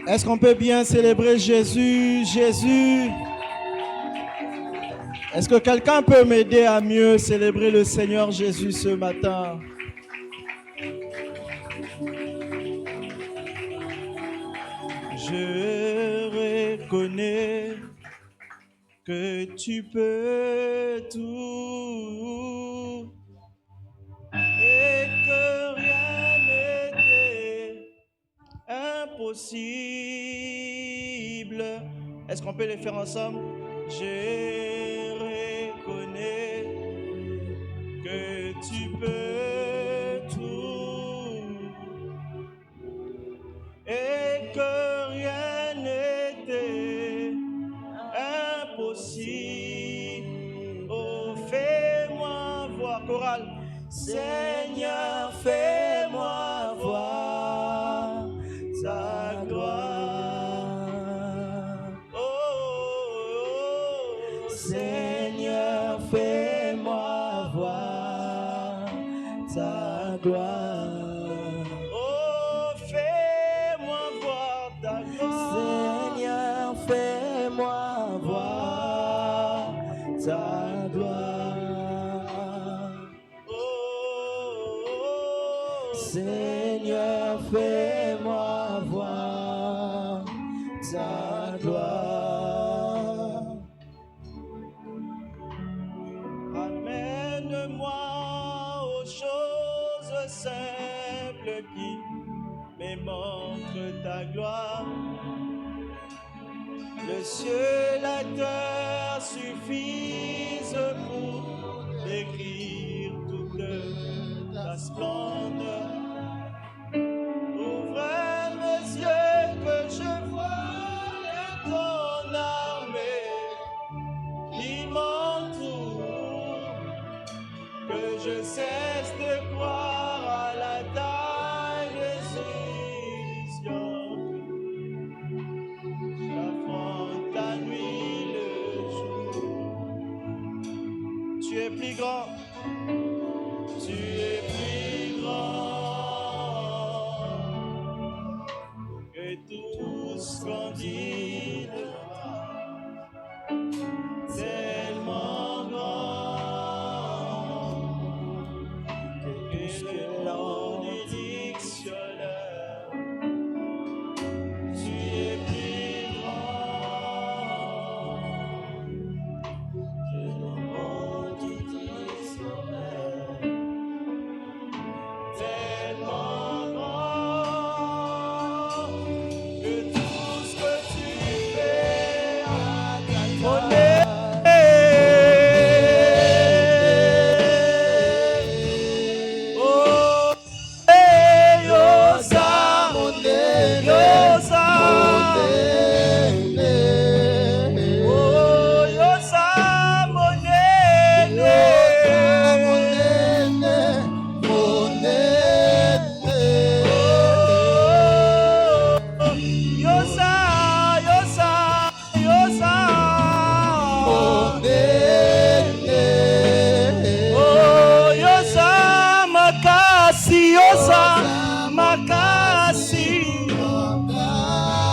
Est-ce qu'on peut bien célébrer Jésus, Jésus? Est-ce que quelqu'un peut m'aider à mieux célébrer le Seigneur Jésus ce matin? Je reconnais que tu peux tout et que rien n'était impossible. Est-ce qu'on peut les faire ensemble? Je reconnais que tu peux tout et que rien n'était impossible. Oh, fais-moi voir, chorale. Seigneur, fais-moi voir ta gloire. Oh, Seigneur, fais-moi voir ta gloire. Oh, fais-moi voir ta gloire. Seigneur, fais-moi voir ta gloire. Oh, Seigneur, fais-moi voir ta gloire. Amène-moi aux choses simples qui me montrent ta gloire. Le ciel, la terre suffisent pour décrire toute ta splendeur. Ouvre mes yeux que je vois ton armée qui m'entoure, que je cesse de croire à la taille des illusions. J'affronte la nuit, le jour. Tu es plus grand, tu es plus grand que tout ce qu'on dit de toi. Tellement grand que l'on est dictionnaire. Tu es plus grand que le monde du dictionnaire. Tellement grand que tout ce que tu fais à ta taille.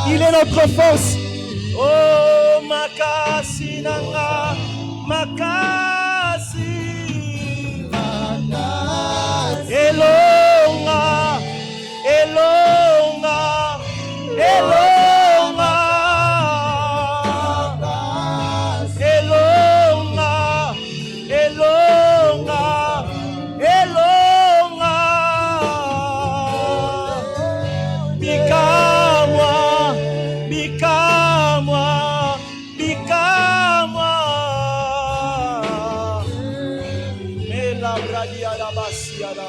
Il est notre force. Oh, makasi nanga, makasi, elonga, elonga, elonga, elonga, elonga, elonga, bika-moi, bika-moi, bika-moi. Mais la bradia la basia la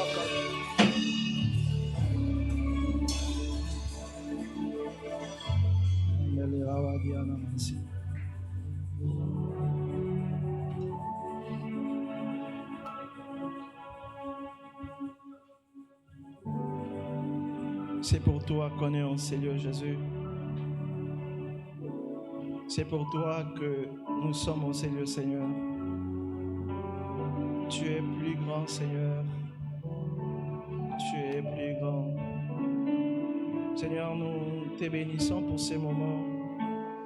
C'est pour toi qu'on est en Seigneur Jésus. C'est pour toi que nous sommes au Seigneur, Seigneur. Tu es plus grand, Seigneur. Tu es plus grand. Seigneur, nous te bénissons pour ces moments.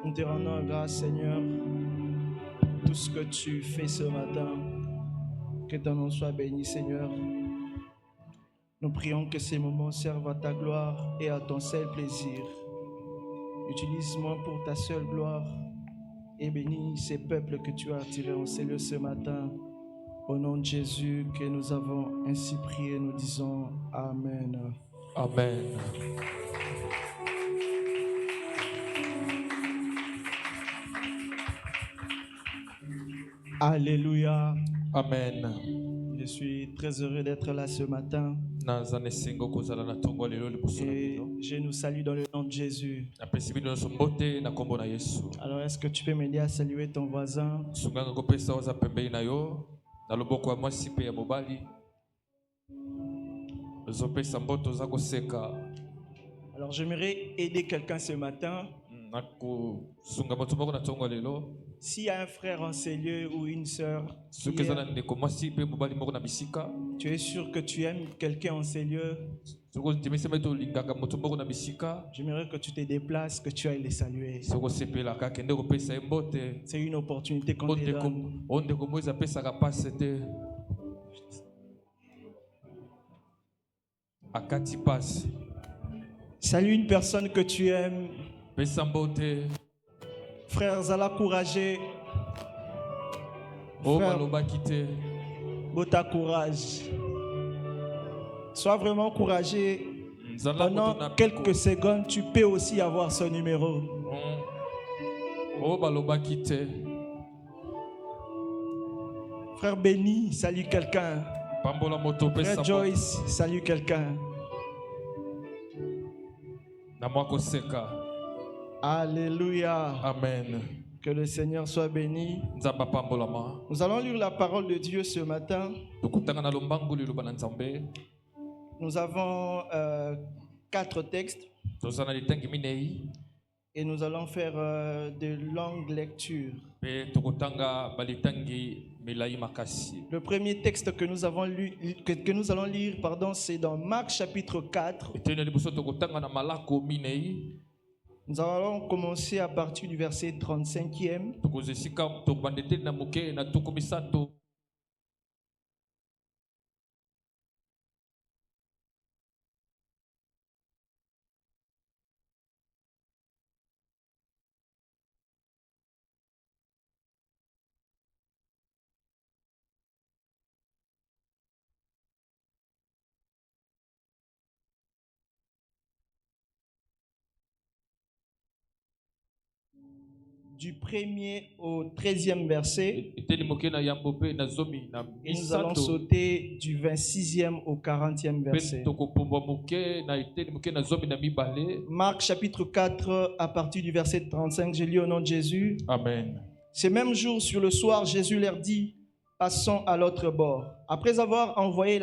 Nous te rendons grâce, Seigneur, pour tout ce que tu fais ce matin. Que ton nom soit béni, Seigneur. Nous prions que ces moments servent à ta gloire et à ton seul plaisir. Utilise-moi pour ta seule gloire et bénis ces peuples que tu as attirés en ces lieux ce matin. Au nom de Jésus que nous avons ainsi prié, nous disons Amen. Amen. Alléluia. Amen. Je suis très heureux d'être là ce matin et je nous salue dans le nom de Jésus. Alors, est-ce que tu peux m'aider à saluer ton voisin? Alors, j'aimerais aider quelqu'un ce matin. S'il y a un frère en ces lieux ou une sœur, tu es sûr que tu aimes quelqu'un en ces lieux, j'aimerais que tu te déplaces, que tu ailles les saluer. C'est une opportunité qu'on te donne. Salue une personne que tu aimes. Frères, Zala courageux. Frère, Bota courage. Sois vraiment courageux. Pendant quelques secondes, tu peux aussi avoir son numéro. Frère Béni, salue quelqu'un. Frère Joyce, salue quelqu'un. Alléluia. Amen. Que le Seigneur soit béni. Nous allons lire la parole de Dieu ce matin. Nous avons 4 textes et nous allons faire de longues lectures. Le premier texte que nous allons lire, c'est dans Marc chapitre 4. Nous allons commencer à partir du verset 35e. Du 1er au 13e verset, et nous allons sauter du 26e au 40e verset. Marc chapitre 4 à partir du verset 35, je lis au nom de Jésus. Amen. Ce même jour, sur le soir, Jésus leur dit, passons à l'autre bord. Après avoir renvoyé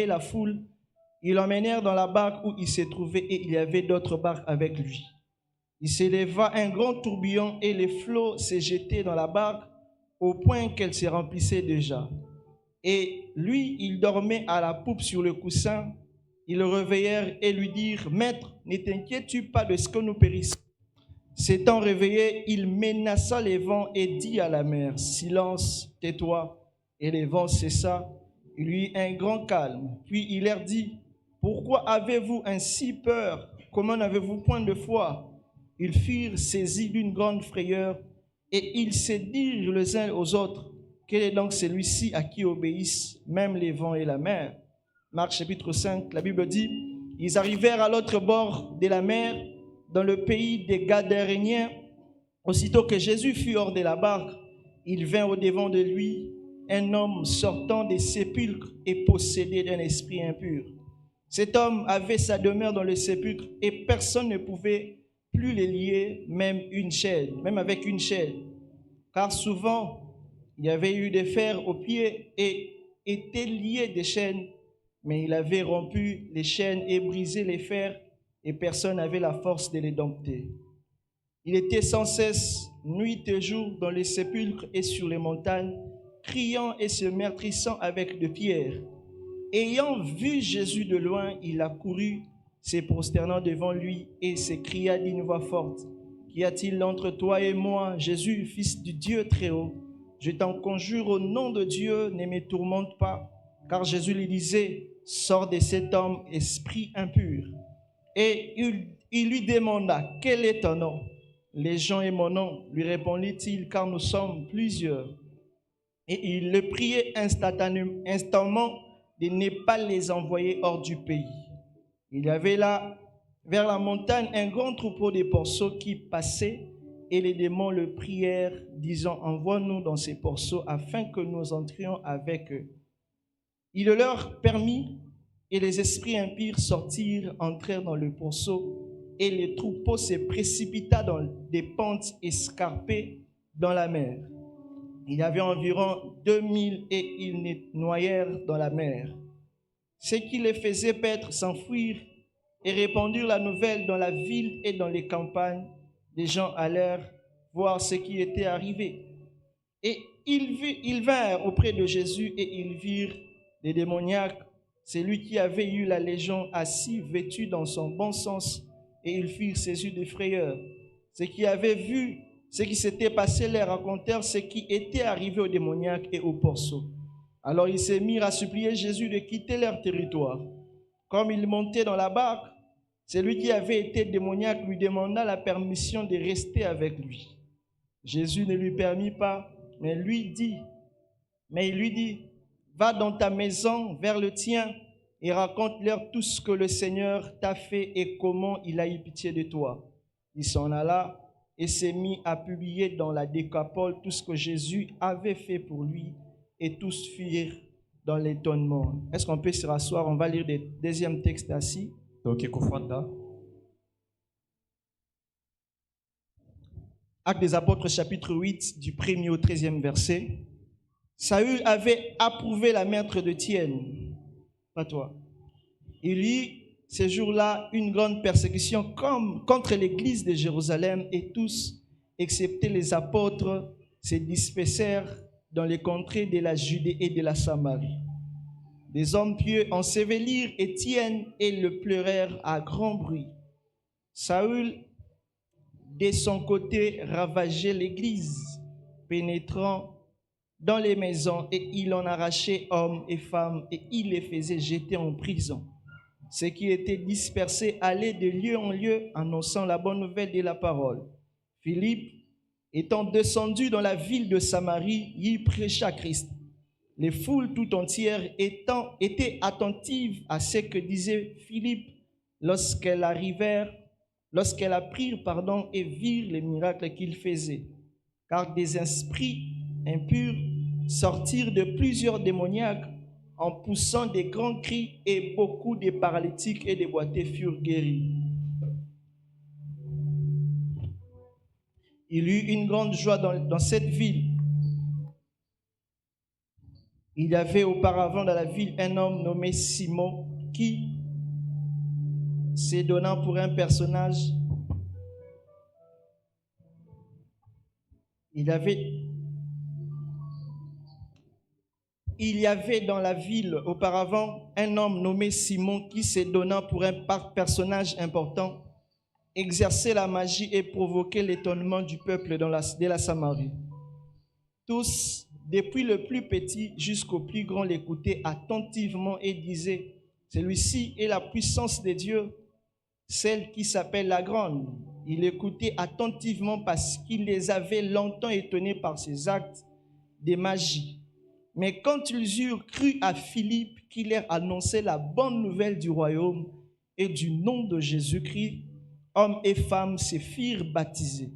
la foule, ils l'emmenèrent dans la barque où il se trouvait et il y avait d'autres barques avec lui. Il s'éleva un grand tourbillon et les flots se jetaient dans la barque au point qu'elle se remplissait déjà. Et lui, il dormait à la poupe sur le coussin. Ils le réveillèrent et lui dirent, « Maître, ne t'inquiètes-tu pas de ce que nous périssons ?» S'étant réveillé, il menaça les vents et dit à la mer, « Silence, tais-toi. » Et les vents cessa. Il y eut un grand calme. Puis il leur dit, « Pourquoi avez-vous ainsi peur? Comment n'avez-vous point de foi ?» Ils furent saisis d'une grande frayeur et ils se dirent les uns aux autres, « Quel est donc celui-ci à qui obéissent même les vents et la mer ?» Marc chapitre 5, la Bible dit, « Ils arrivèrent à l'autre bord de la mer, dans le pays des Gadaréniens. Aussitôt que Jésus fut hors de la barque, il vint au-devant de lui un homme sortant des sépulcres et possédé d'un esprit impur. Cet homme avait sa demeure dans le sépulcre et personne ne pouvait plus les lier, même avec une chaîne. Car souvent, il y avait eu des fers aux pieds et étaient liés des chaînes, mais il avait rompu les chaînes et brisé les fers, et personne n'avait la force de les dompter. Il était sans cesse, nuit et jour, dans les sépulcres et sur les montagnes, criant et se meurtrissant avec des pierres. Ayant vu Jésus de loin, il accourut se prosternant devant lui et s'écria d'une voix forte, « Qu'y a-t-il entre toi et moi, Jésus, fils du Dieu très haut? Je t'en conjure au nom de Dieu, ne me tourmente pas. » Car Jésus lui disait, « Sors de cet homme, esprit impur. » Et il lui demanda, « Quel est ton nom? » « Légion est mon nom, lui répondit-il, car nous sommes plusieurs. Et il le priait instantanément de ne pas les envoyer hors du pays. Il y avait là, vers la montagne, un grand troupeau de porceaux qui passaient, et les démons le prièrent, disant, « Envoie-nous dans ces porceaux, afin que nous entrions avec eux. » Il le leur permit, et les esprits impurs sortirent, entrèrent dans le porceau, et le troupeau se précipita dans des pentes escarpées dans la mer. Il y avait environ 2000 et ils noyèrent dans la mer. Ce qui les faisait paître s'enfuirent et répandirent la nouvelle dans la ville et dans les campagnes. Les gens allèrent voir ce qui était arrivé. Et ils vinrent auprès de Jésus et ils virent des démoniaques, celui qui avait eu la légion assis, vêtu dans son bon sens, et ils furent saisis de frayeur. Ceux qui avaient vu ce qui s'était passé leur racontèrent ce qui était arrivé aux démoniaques et aux porceaux. Alors ils se mirent à supplier Jésus de quitter leur territoire. Comme il montait dans la barque, celui qui avait été démoniaque lui demanda la permission de rester avec lui. Jésus ne lui permit pas, mais il lui dit, « Va dans ta maison vers le tien et raconte-leur tout ce que le Seigneur t'a fait et comment il a eu pitié de toi. » Il s'en alla et s'est mis à publier dans la Décapole tout ce que Jésus avait fait pour lui, et tous firent dans l'étonnement. Est-ce qu'on peut se rasseoir? On va lire le deuxième texte assis. Actes des Apôtres, chapitre 8, du 1er au 13e verset. Saül avait approuvé la meurtre de Tienne. Pas toi. Il y eut ces jours-là une grande persécution contre l'église de Jérusalem, et tous, excepté les apôtres, se dispersèrent dans les contrées de la Judée et de la Samarie. Des hommes pieux ensevelirent Étienne et le pleurèrent à grand bruit. Saül, de son côté, ravageait l'église, pénétrant dans les maisons, et il en arrachait hommes et femmes, et il les faisait jeter en prison. Ceux qui étaient dispersés allaient de lieu en lieu, annonçant la bonne nouvelle de la parole. Philippe, étant descendu dans la ville de Samarie, y prêcha Christ. Les foules tout entières étaient attentives à ce que disait Philippe lorsqu'elles apprirent et virent les miracles qu'il faisait. Car des esprits impurs sortirent de plusieurs démoniaques en poussant des grands cris, et beaucoup de paralytiques et de boiteux furent guéris. Il y eut une grande joie dans cette ville. Il y avait auparavant dans la ville un homme nommé Simon qui, se donnant pour un personnage, il y avait dans la ville auparavant un homme nommé Simon qui, se donnant pour un personnage important, exerçait la magie et provoquait l'étonnement du peuple de la Samarie. Tous, depuis le plus petit jusqu'au plus grand, l'écoutaient attentivement et disaient, « Celui-ci est la puissance de Dieu, celle qui s'appelle la grande. » Il écoutait attentivement parce qu'il les avait longtemps étonnés par ses actes de magie. Mais quand ils eurent cru à Philippe qui leur annonçait la bonne nouvelle du royaume et du nom de Jésus-Christ, hommes et femmes se firent baptiser.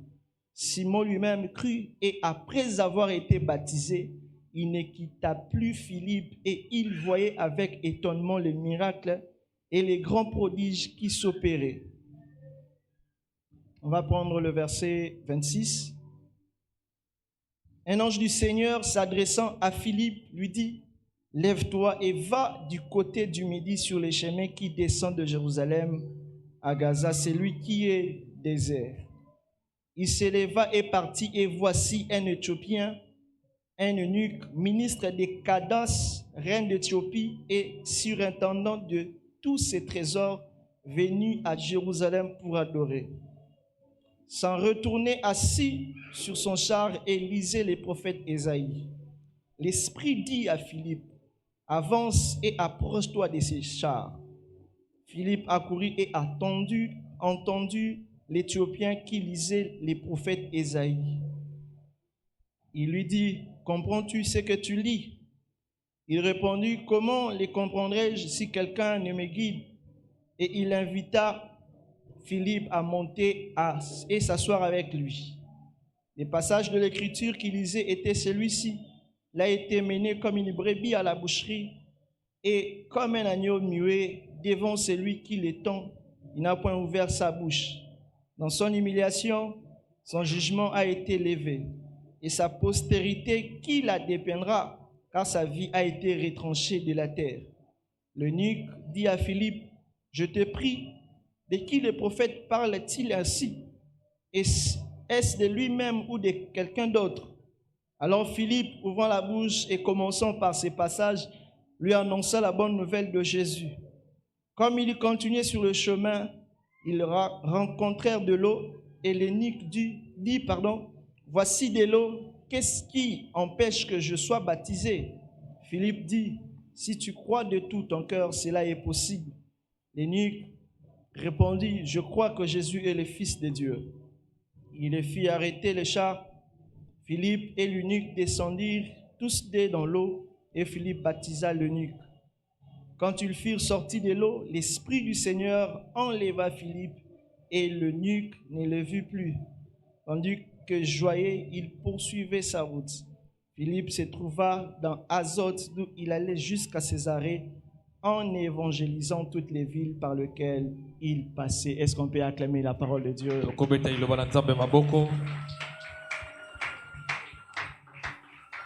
Simon lui-même crut, et après avoir été baptisé, il ne quitta plus Philippe, et il voyait avec étonnement les miracles et les grands prodiges qui s'opéraient. On va prendre le verset 26. Un ange du Seigneur, s'adressant à Philippe, lui dit, « Lève-toi et va du côté du midi sur les chemins qui descendent de Jérusalem à Gaza, celui qui est désert. » Il se leva et partit, et voici un Éthiopien, un eunuque, ministre de Candace, reine d'Éthiopie, et surintendant de tous ses trésors, venu à Jérusalem pour adorer. S'en retourner assis sur son char et lisait les prophètes Ésaïe. L'Esprit dit à Philippe, avance et approche-toi de ces chars. Philippe accourut et entendu l'Éthiopien qui lisait les prophètes Ésaïe. Il lui dit, comprends-tu ce que tu lis? Il répondit, comment les comprendrais-je si quelqu'un ne me guide? Et il invita Philippe à monter et s'asseoir avec lui. Les passages de l'Écriture qu'il lisait étaient celui-ci. Il a été mené comme une brebis à la boucherie et comme un agneau muet devant celui qui l'étend, il n'a point ouvert sa bouche. Dans son humiliation, son jugement a été levé et sa postérité qui la dépeindra, car sa vie a été retranchée de la terre. L'eunuque dit à Philippe, je te prie, de qui le prophète parle-t-il ainsi? Est-ce de lui-même ou de quelqu'un d'autre? Alors Philippe, ouvrant la bouche et commençant par ces passages, lui annonça la bonne nouvelle de Jésus. Comme il continuait sur le chemin, ils rencontrèrent de l'eau et l'eunuque dit, voici de l'eau, qu'est-ce qui empêche que je sois baptisé? Philippe dit, si tu crois de tout ton cœur, cela est possible. L'eunuque répondit, je crois que Jésus est le Fils de Dieu. Il les fit arrêter les chars. Philippe et l'eunuque descendirent tous deux dans l'eau et Philippe baptisa l'eunuque. Quand ils furent sortis de l'eau, l'Esprit du Seigneur enleva Philippe et l'eunuque ne le vit plus. Tandis que joyeux, il poursuivait sa route. Philippe se trouva dans Azote, d'où il allait jusqu'à Césarée, en évangélisant toutes les villes par lesquelles il passait. Est-ce qu'on peut acclamer la parole de Dieu?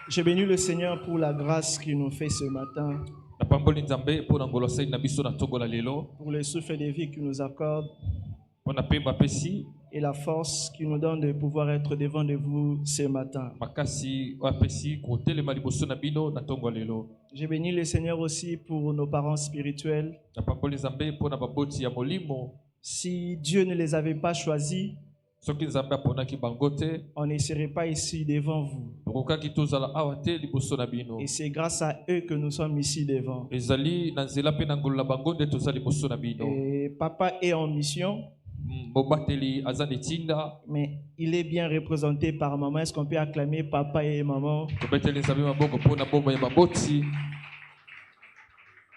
Je bénis le Seigneur pour la grâce qu'il nous fait ce matin, pour le souffle de vie qu'il nous accorde et la force qu'il nous donne de pouvoir être devant de vous ce matin. Je bénis le Seigneur aussi pour nos parents spirituels. Si Dieu ne les avait pas choisis, on ne serait pas ici devant vous. Et c'est grâce à eux que nous sommes ici devant. Et papa est en mission, mais il est bien représenté par maman. Est-ce qu'on peut acclamer papa et maman?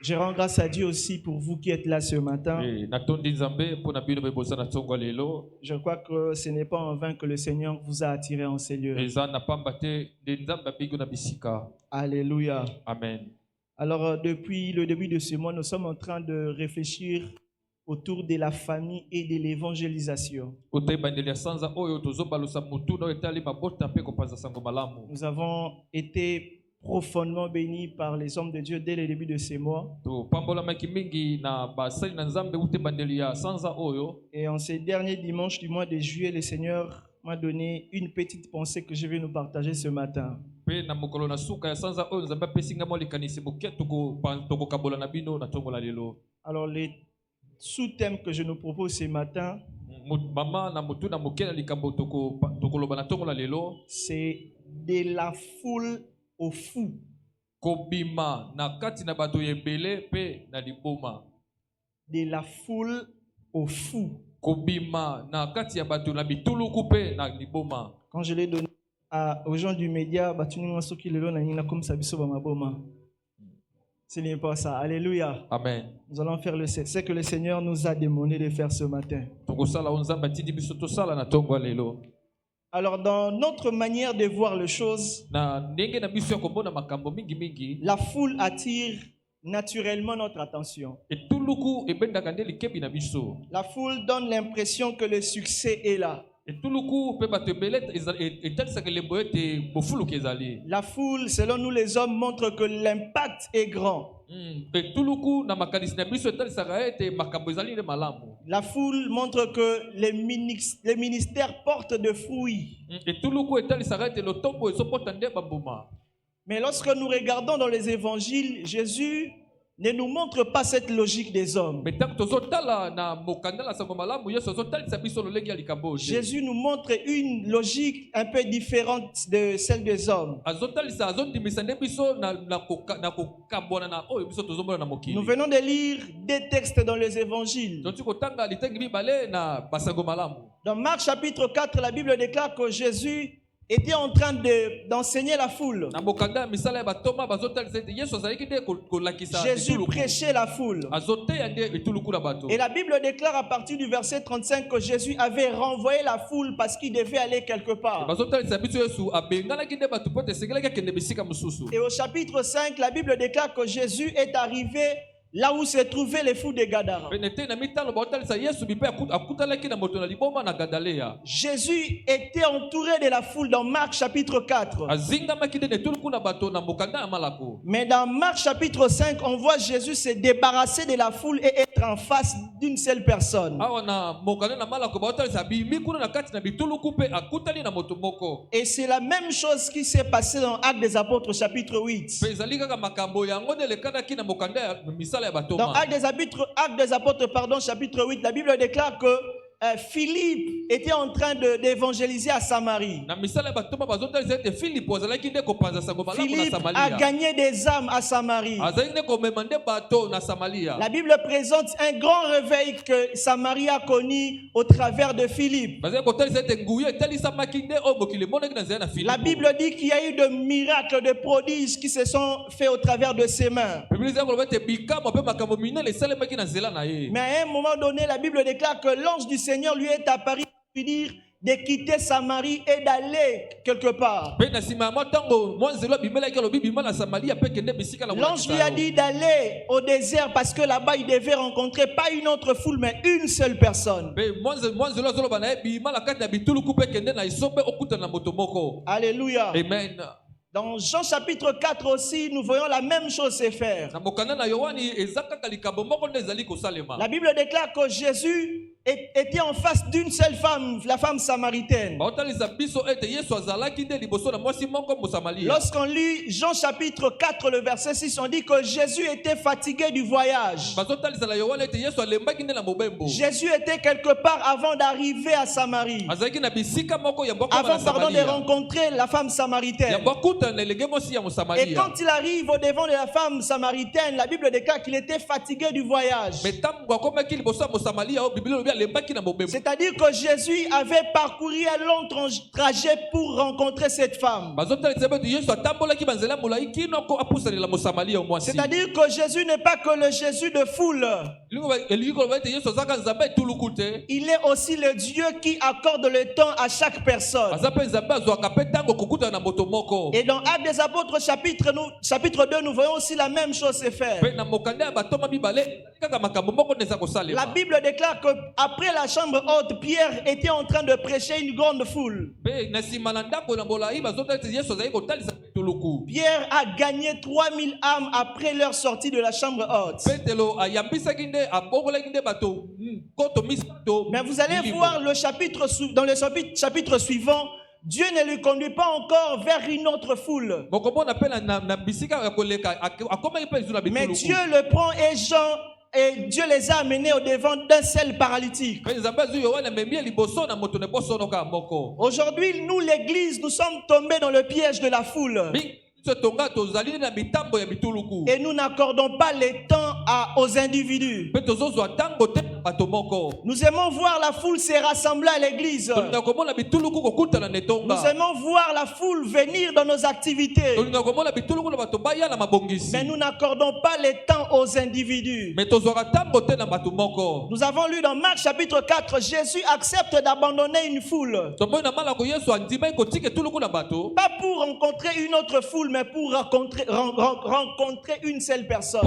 Je rends grâce à Dieu aussi pour vous qui êtes là ce matin. Je crois que ce n'est pas en vain que le Seigneur vous a attiré en ces lieux. Alléluia. Amen. Alors, depuis le début de ce mois, nous sommes en train de réfléchir autour de la famille et de l'évangélisation. Nous avons été profondément bénis par les hommes de Dieu dès le début de ces mois. Et en ces derniers dimanches du mois de juillet, le Seigneur m'a donné une petite pensée que je vais nous partager ce matin. Alors, les sous-thèmes que je nous propose ce matin, c'est de la foule au fou. De la foule au fou. Quand je l'ai donné aux gens du média, ce n'est pas ça. Alléluia. Amen. Nous allons faire ce que le Seigneur nous a demandé de faire ce matin. Alors, dans notre manière de voir les choses, la foule attire naturellement notre attention. La foule donne l'impression que le succès est là. La foule, selon nous les hommes, montre que l'impact est grand. La foule montre que les ministères portent de fruits. Mais lorsque nous regardons dans les évangiles, Jésus ne nous montre pas cette logique des hommes. Mais tant que tozotala na mokanda la sango malamu Yesu azotalisa biso lolenge ya likambo te. Jésus nous montre une logique un peu différente de celle des hommes. Azotalisa azondimisa nde biso na kokabwana na oyo biso tozomona na mokili. Nous venons de lire des textes dans les évangiles. Toti kotanga litengi mibale na basango malamu. Dans Marc chapitre 4, la Bible déclare que Jésus était en train d'enseigner la foule. Na mokanda misala ya batoma bazotalisa ete Yesu azalaki nde kolakisa Jésus prêchait la foule. azoteya nde etuluku na bato. Et la Bible déclare à partir du verset 35 que Jésus avait renvoyé la foule parce qu'il devait aller quelque part. Bazotalisa biso Yesu abenganaki nde bato po ete esengelaki akende bisika mosusu. Et au chapitre 5, la Bible déclare que Jésus est arrivé là où se trouvaient les fous de Gadara. Jésus était entouré de la foule dans Marc chapitre 4. Mais dans Marc chapitre 5, on voit Jésus se débarrasser de la foule et être en face d'une seule personne. Et c'est la même chose qui s'est passée dans Actes des Apôtres chapitre 8. Dans Actes des Apôtres, chapitre 8, la Bible déclare que Philippe était en train d'évangéliser à Samarie. Philippe a gagné des âmes à Samarie. La Bible présente un grand réveil que Samarie a connu au travers de Philippe. La Bible dit qu'il y a eu de miracles, de prodiges qui se sont faits au travers de ses mains. Mais à un moment donné, la Bible déclare que l'ange du Seigneur lui est apparu pour lui dire de quitter Samarie et d'aller quelque part. L'ange lui a dit d'aller au désert parce que là-bas il devait rencontrer pas une autre foule mais une seule personne. Alléluia. Amen. Dans Jean chapitre 4 aussi, nous voyons la même chose se faire. La Bible déclare que Jésus était en face d'une seule femme, la femme samaritaine. Lorsqu'on lit Jean chapitre 4, le verset 6, on dit que Jésus était fatigué du voyage. Jésus était quelque part avant d'arriver à Samarie. Avant, de rencontrer la femme samaritaine. Et quand il arrive au devant de la femme samaritaine, la Bible déclare qu'il était fatigué du voyage. C'est-à-dire que Jésus avait parcouru un long trajet pour rencontrer cette femme. C'est-à-dire que Jésus n'est pas que le Jésus de foule. Il est aussi le Dieu qui accorde le temps à chaque personne. Et dans Actes des Apôtres chapitre 2, nous voyons aussi la même chose se faire. La Bible déclare qu'après la chambre haute, Pierre était en train de prêcher une grande foule. Pierre a gagné 3000 âmes après leur sortie de la chambre haute. Mais vous allez voir dans le chapitre suivant, Dieu ne lui conduit pas encore vers une autre foule. Mais Dieu le prend et Dieu les a amenés au devant d'un seul paralytique. Aujourd'hui, nous, l'Église, nous sommes tombés dans le piège de la foule. Et nous n'accordons pas le temps aux individus. Nous aimons voir la foule se rassembler à l'église. Nous aimons voir la foule venir dans nos activités. Mais nous n'accordons pas le temps aux individus. Nous avons lu dans Marc chapitre 4, Jésus accepte d'abandonner une foule. Pas pour rencontrer une autre foule, mais pour rencontrer une seule personne.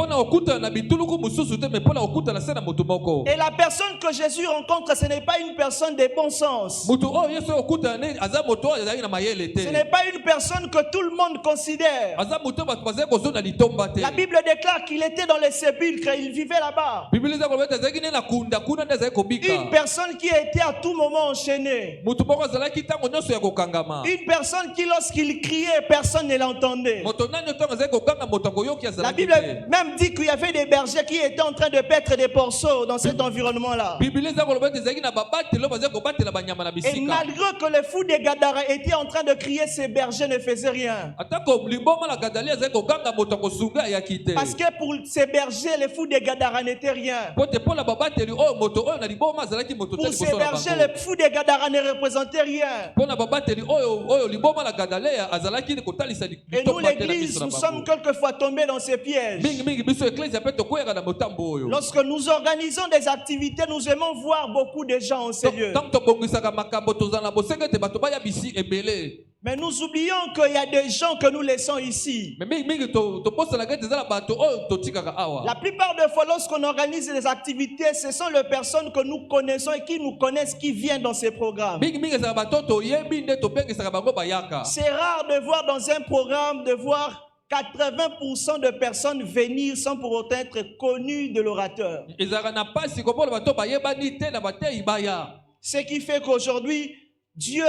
Et la personne que Jésus rencontre, ce n'est pas une personne de bon sens. Mutu oyo Yesu okutana aza moto oyo azali na mayele Ce te. n'est pas une personne que tout le monde considère. Aza moto bato bazali kozona litomba te. La Bible déclare qu'il était dans les sépulcres, il vivait là-bas. Biblia eza koloba azali ne na kunda kuna nde azali kobika. Une personne qui était à tout moment enchaînée. Mutu moko azalaki ntango nyonso ya kokangama. Une personne qui, lorsqu'il criait, personne ne l'entendait. Moto nani ntango azali kokanga moto akoyoki La azalaki Bible te. même dit qu'il y avait des bergers qui étaient en train de paître des porceaux dans cet environnement-là. Biblia eza koloba ezalaki na babatelo bazali kobatela banyama na Et bisika. malgré que les fous des Gadara étaient en train de crier, ces bergers ne faisaient rien. Atako limboma la gadali azali kokanga moto akosunga ayaki te. Parce que pour ces bergers, les fous des Gadara n'étaient rien. Pote pola babateli oyo moto oyo na liboma azalaki moto te Pour ces liboso na bergers, bango. les fous des Gadara ne représentaient rien. Pona babateli oyo liboma la gadaleya azalaki kotalisa Et nous, litomba te na l'église, miso na nous sommes bango. quelquefois tombés dans ces pièges. Mingi biso eklezia pe tokweyaka na motambo oyo. Lorsque nous organisons des activités, nous aimons voir beaucoup de gens en ces lieux. Tant tobongisaka makambo tozala na bosenga te bato baya bisi ebele. Mais nous oublions qu'il y a des gens que nous laissons ici. Mais mingi toposanaka ete ezala bato oyo totikaka La awa. plupart des fois, lorsqu'on organise des activités, ce sont les personnes que nous connaissons et qui nous connaissent qui viennent dans ces programmes. Mingi ezala bato toyebi nde tobengisaka bango bayaka. C'est rare de voir dans un programme, de voir 80% de personnes venir sans pour autant être connues de l'orateur. Ezalaka na pasi komona bato bayebani te na bateyi baya. Ce qui fait qu'aujourd'hui, Dieu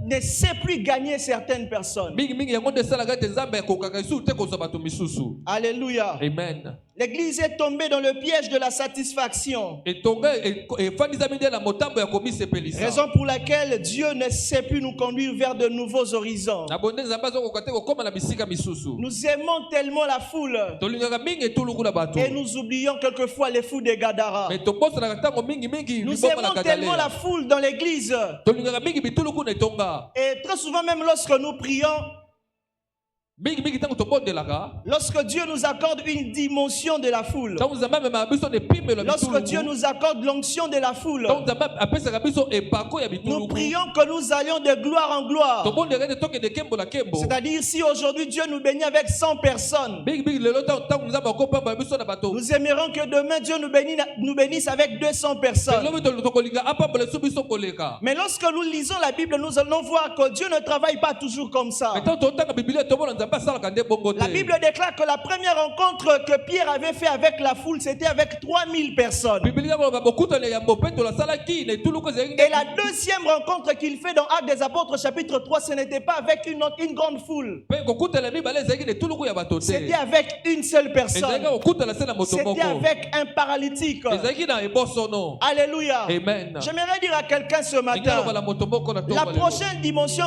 ne sait plus gagner certaines personnes. Mingi yango nde esalaka ete nzambe akokaka lisusu te kozwa bato misusu. Alléluia. Amen. L'église est tombée dans le piège de la satisfaction. Etonga efandisami nde na motambo ya komisepelisa. Raison pour laquelle Dieu ne sait plus nous conduire vers de nouveaux horizons. Na bonde nzambe azokoka te kokoma na bisika misusu. Nous aimons tellement la foule Tolingaka mingi etuluku na bato. et nous oublions quelquefois les fous des Gadara. Mais tobosanaka ntango mingi Nous liboma na aimons tellement la gadaleya. foule dans l'église. Tolingaka mingi bituluku na etonga. Et très souvent même lorsque nous prions, Mingi ntango tobondelaka. lorsque Dieu nous accorde une dimension de la foule, Ntango nzambe amemaka biso na epimelo ya lorsque Dieu bituluku. nous accorde l'onction de la foule, Ntango nzambe apesaka biso epako ya nous bituluku. prions que nous allions de gloire en gloire. Tobondeka ete tokende kembo na kembo. C'est-à-dire si aujourd'hui Dieu nous bénit avec 100 personnes, Mingi lelo ntango nzambe akopamba biso na bato. nous aimerons que demain Dieu nous bénisse avec 200 personnes. Lobi tokolinga apambola biso biso koleka. Mais lorsque nous lisons la Bible, nous allons voir que Dieu ne travaille pas toujours comme ça. Mais ntango totanga Biblia tobona nzambe asalaka nde bongo te. La Bible déclare que la première rencontre que Pierre avait fait avec la foule, c'était avec 3000 personnes. Biblia koloba bokutana ya mopeto lasalaki na etuluku ezalaki Et la deuxième rencontre qu'il fait dans Actes des Apôtres chapitre 3, ce n'était pas avec une grande foule. pe kokutana mibale ezalaki na etuluku ya bato te. C'était avec une seule personne. Ezalaki kokutana se na moto C'était moko. avec un paralytique. Ezalaki na ebosono. Alléluia. Amen. J'aimerais dire à quelqu'un ce Lingi aloba matin, na moto moko na la tongo lelo. prochaine dimension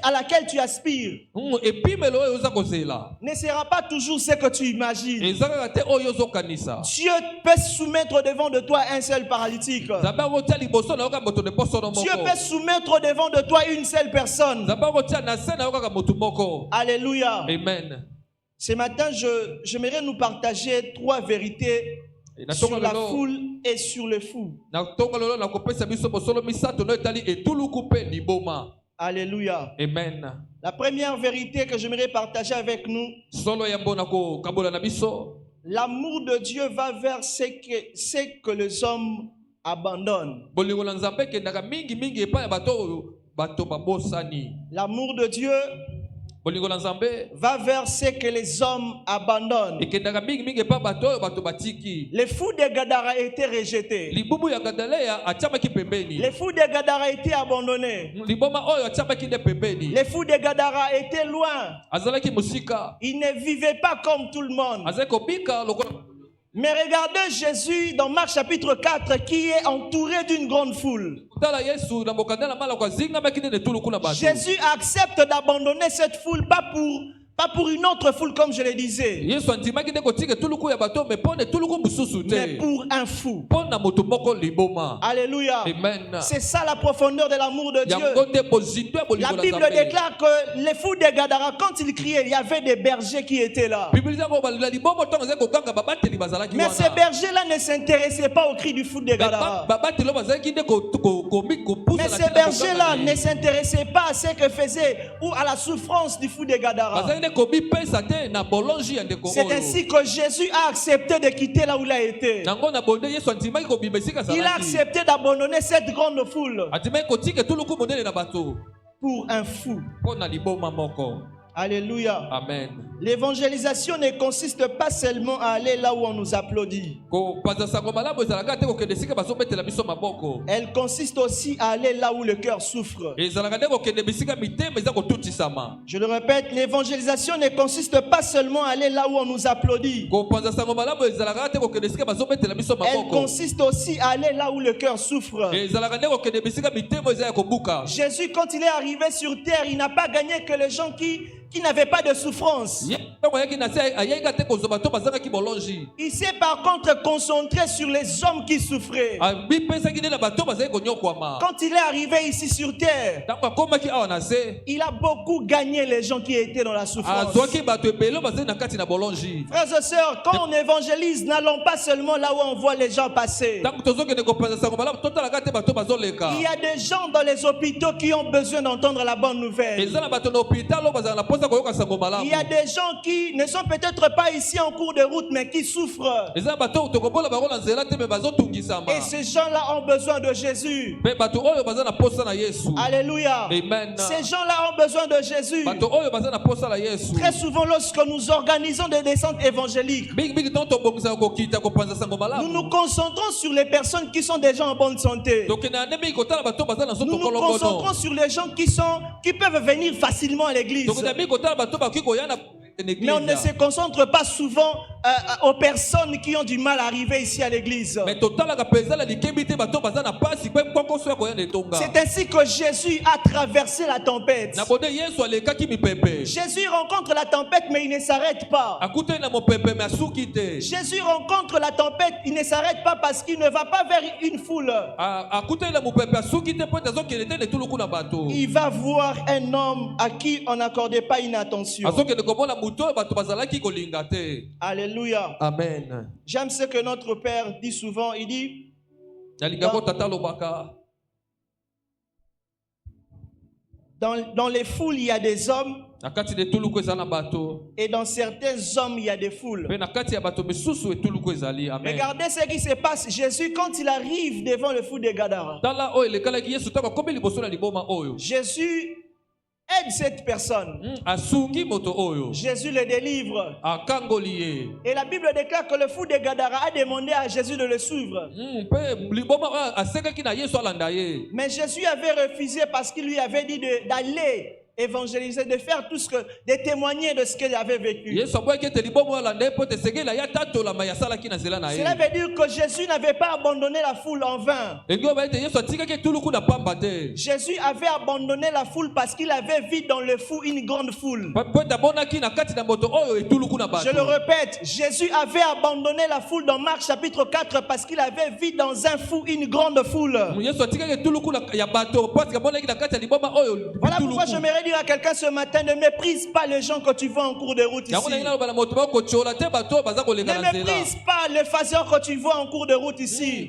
à laquelle tu aspires Epimelo oyo oza kozela. ne sera pas toujours ce que tu imagines. Ezalaka te oyo ozokanisa. Dieu peut soumettre devant de toi un seul paralytique. Nzambe akotia liboso na yo kaka moto na ebosono Dieu moko. peut soumettre devant de toi une seule personne. Nzambe akotia na se na yo kaka moto moko. Alléluia. Amen. Ce matin, j'aimerais nous partager 3 vérités sur la foule et sur le fou. Na tongo lelo nakopesa biso bosolo misato no etali etuluku pe liboma. Alléluia. Amen. La première vérité que j'aimerais partager avec nous, Solo ya mbona ko kabola na biso. l'amour de Dieu va vers ce que les hommes abandonnent. Bolingo na Nzambe kendaka mingi epai ya bato oyo bato babosani. L'amour de Dieu Bolingo na Nzambe va vers ce que les hommes abandonnent. ekendaka mingi epai ya bato oyo bato batiki. Les fous de Gadara étaient rejetés. Libubu ya Gadaleya atiamaki pembeni. Les fous de Gadara étaient abandonnés. Liboma oyo atiamaki nde pembeni. Les fous de Gadara étaient loin. Azalaki musika. Ils ne vivaient pas comme tout le monde. Azalaki kobika lokola. Mais regardez Jésus dans Marc chapitre 4 qui est entouré d'une grande foule. Tala Yesu na mokanda na mala kwa zinga makine ne tuluku na bato. Jésus accepte d'abandonner cette foule, pas pour une autre foule comme je le disais, Yesu andimaki nde kotika tuluku ya bato mais pone tuluku mususu mais te. pour un fou. Pona moto moko liboma. Alléluia. Amen. C'est ça la profondeur de l'amour de Dieu. Yango nde pozito ya bolingo La na Bible Nzambe. déclare que les fous de Gadara, quand ils criaient, il y avait des bergers qui étaient là. Biblia ko balula libomo tongo zeko kanga babateli bazalaki Mais wana. ces bergers-là ne s'intéressaient pas aux cris du fou de Gadara. Babateli bazalaki nde ko pousse Mais ces bergers-là ne s'intéressaient pas à ce que faisait ou à la souffrance du fou de Gadara. bazalaki C'est ainsi que Jésus a accepté de quitter là où il a été. Il a accepté d'abandonner cette grande foule pour un fou. Alléluia. Amen. L'évangélisation ne consiste pas seulement à aller là où on nous applaudit. Elle consiste aussi à aller là où le cœur souffre. Je le répète, l'évangélisation ne consiste pas seulement à aller là où on nous applaudit. Elle consiste aussi à aller là où le cœur souffre. Jésus, quand il est arrivé sur terre, il n'a pas gagné que les gens qui n'avaient pas de souffrance. Il s'est par contre concentré sur les hommes qui souffraient. Quand il est arrivé ici sur terre, il a beaucoup gagné les gens qui étaient dans la souffrance. Frères et sœurs, quand on évangélise, n'allons pas seulement là où on voit les gens passer. Il y a des gens dans les hôpitaux qui ont besoin d'entendre la bonne nouvelle. Il y a des gens qui ne sont peut-être pas ici en cours de route, mais qui souffrent. Et ces gens-là ont besoin de Jésus. Alléluia. Amen. Ces gens-là ont besoin de Jésus. Très souvent, lorsque nous organisons des descentes évangéliques, nous nous concentrons sur les personnes qui sont déjà en bonne santé. Nous nous concentrons sur les gens qui peuvent venir facilement à l'église. Mais on ne se concentre pas souvent aux personnes qui ont du mal à arriver ici à l'église. C'est ainsi que Jésus a traversé la tempête. Jésus rencontre la tempête, mais il ne s'arrête pas. Jésus rencontre la tempête, il ne s'arrête pas parce qu'il ne va pas vers une foule. Il va voir un homme à qui on n'accordait pas une attention. Alléluia. Amen. J'aime ce que notre Père dit souvent. Il dit dans les foules, il y a des hommes. Et dans certains hommes, il y a des foules. Regardez ce qui se passe. Jésus, quand il arrive devant le fou de Gadara, Jésus aide cette personne. Jésus le délivre. Et la Bible déclare que le fou de Gadara a demandé à Jésus de le suivre. Mais Jésus avait refusé parce qu'il lui avait dit d'aller évangéliser, de faire tout ce que, de témoigner de ce qu'il avait vécu. Cela veut dire que Jésus n'avait pas abandonné la foule en vain. Jésus avait abandonné la foule parce qu'il avait vu dans le fou une grande foule. Je le répète, Jésus avait abandonné la foule dans Marc chapitre 4 parce qu'il avait vu dans un fou une grande foule. Voilà pourquoi j'aimerais dire à quelqu'un ce matin, ne méprise pas les gens que tu vois en cours de route ici. Ne méprise pas les phaseurs que tu vois en cours de route ici.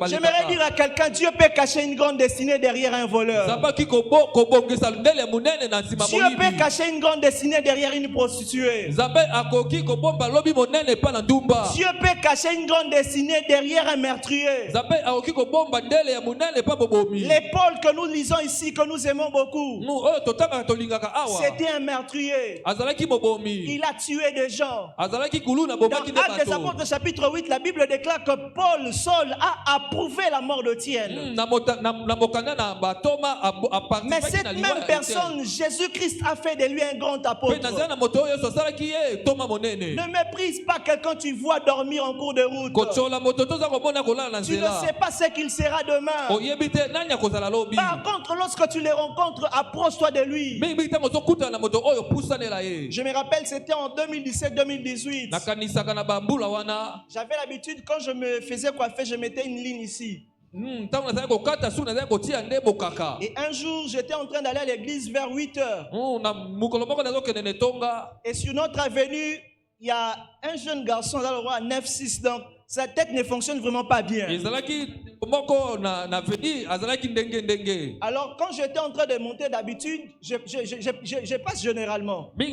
J'aimerais dire à quelqu'un, Dieu peut cacher une grande destinée derrière un voleur. Dieu peut cacher une grande destinée derrière une prostituée. Dieu peut cacher une grande destinée derrière un meurtrier. Les Paul que nous lisons ici, que nous aimons beaucoup, c'était un meurtrier. Il a tué des gens. Dans Actes des Apôtres chapitre 8, la Bible déclare que Saul a approuvé la mort de Tienne. Mais cette même personne, Jésus-Christ a fait de lui un grand apôtre. Ne méprise pas quelqu'un que tu vois dormir en cours de route. Tu ne sais pas ce qu'il sera demain. Par contre, lorsque tu le rencontres, approche-toi de lui. Je me rappelle, c'était en 2017-2018. J'avais l'habitude, quand je me faisais coiffer, je mettais une ligne ici. Et un jour, j'étais en train d'aller à l'église vers 8h. Et sur notre avenue, il y a un jeune garçon, là, le roi, 9-6. Donc, sa tête ne fonctionne vraiment pas bien. Alors quand j'étais en train de monter d'habitude, je passe généralement. Ce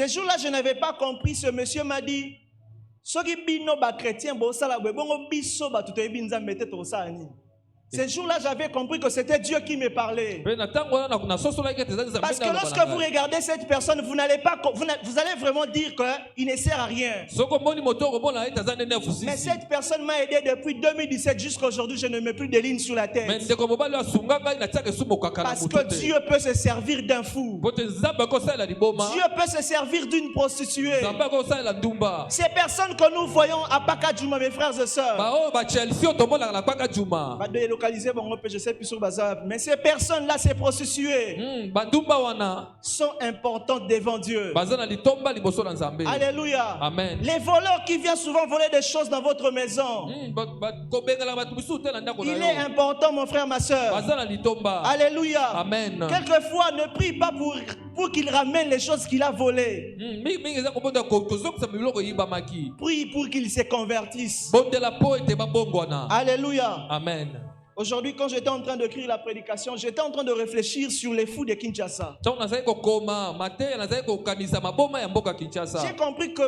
jour-là, je n'avais pas compris. Ce monsieur m'a dit, soki bino ba chrétien bo sala bongo biso ba tuto ebinza mete to sani. Ce jour-là, j'avais compris que c'était Dieu qui me parlait. Parce que lorsque vous regardez cette personne, vous allez vraiment dire qu'il ne sert à rien. Mais cette personne m'a aidé depuis 2017 jusqu'à aujourd'hui. Je ne mets plus de lignes sur la tête. Parce que Dieu peut se servir d'un fou. Dieu peut se servir d'une prostituée. Ces personnes que nous voyons à Pakadjouma, mes frères et sœurs. Je sais plus sur bazar, mais ces personnes-là, ces prostituées, sont importantes devant Dieu. Alléluia. Amen. Les voleurs qui viennent souvent voler des choses dans votre maison. Il est important, mon frère, ma soeur. Alléluia. Amen. Quelquefois, ne prie pas pour qu'il ramène les choses qu'il a volées. Prie pour qu'il se convertisse. Alléluia. Amen. Aujourd'hui, quand j'étais en train d'écrire la prédication, j'étais en train de réfléchir sur les fous de Kinshasa. J'ai compris que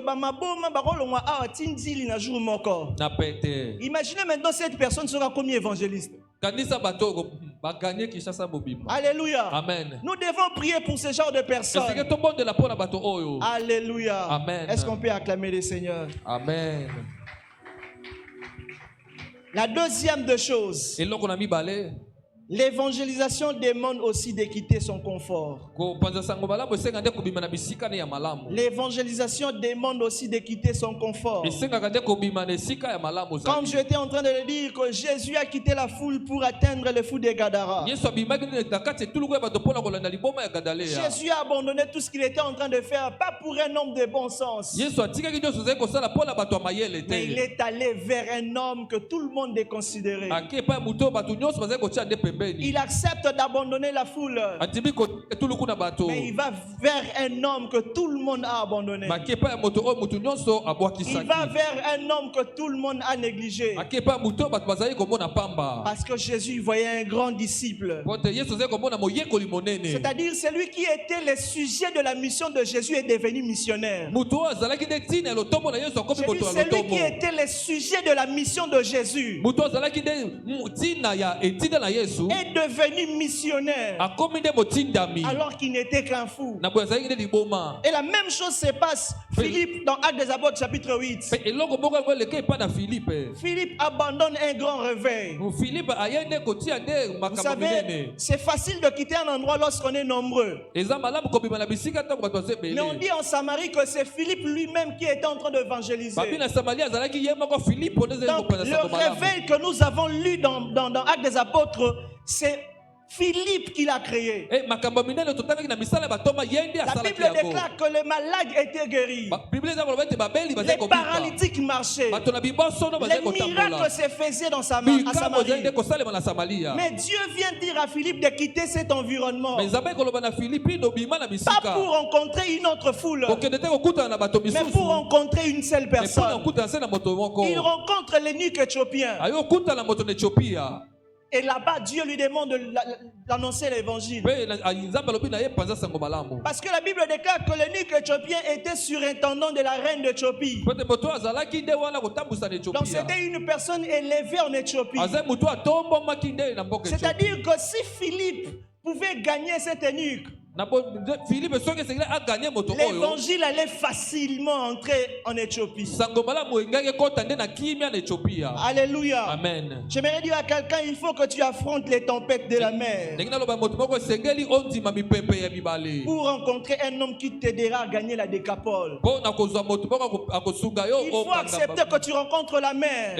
imaginez maintenant cette personne sera comme évangéliste. Alléluia. Amen. Nous devons prier pour ce genre de personnes. Alléluia. Amen. Est-ce qu'on peut acclamer le Seigneur? Amen. La deuxième des choses, l'évangélisation demande aussi de quitter son confort. L'évangélisation demande aussi de quitter son confort. Comme j'étais en train de le dire, que Jésus a quitté la foule pour atteindre le fou de Gadara. Jésus a abandonné tout ce qu'il était en train de faire, pas pour un homme de bon sens. Mais il est allé vers un homme que tout le monde est considéré. Il accepte d'abandonner la foule. Mais il va vers un homme que tout le monde a abandonné. Il va vers un homme que tout le monde a négligé. Parce que Jésus voyait un grand disciple. C'est-à-dire celui qui était le sujet de la mission de Jésus est devenu missionnaire. Celui qui était le sujet de la mission de Jésus est devenu missionnaire alors qu'il n'était qu'un fou. Et la même chose se passe Philippe dans Actes des Apôtres chapitre 8. Philippe abandonne un grand réveil. Vous savez, c'est facile de quitter un endroit lorsqu'on est nombreux. Mais on dit en Samarie que c'est Philippe lui-même qui était en train d'évangéliser. Donc le réveil que nous avons lu dans Actes des Apôtres, c'est Philippe qui l'a créé. La Bible déclare que les malades étaient guéris. Les paralytiques marchaient. Les miracles se faisaient à Samarie. Mais Dieu vient dire à Philippe de quitter cet environnement. Pas pour rencontrer une autre foule, mais pour rencontrer une seule personne. Il rencontre l'eunuque éthiopien. Et là-bas, Dieu lui demande d'annoncer l'évangile. Parce que la Bible déclare que l'eunuque éthiopien était surintendant de la reine d'Éthiopie. Donc c'était une personne élevée en Éthiopie. C'est-à-dire que si Philippe pouvait gagner cet eunuque, l'évangile allait facilement entrer en Éthiopie. Alléluia. Amen. J'aimerais dire à quelqu'un, il faut que tu affrontes les tempêtes de la mer pour rencontrer un homme qui t'aidera à gagner la décapole. Il faut accepter que tu rencontres la mer,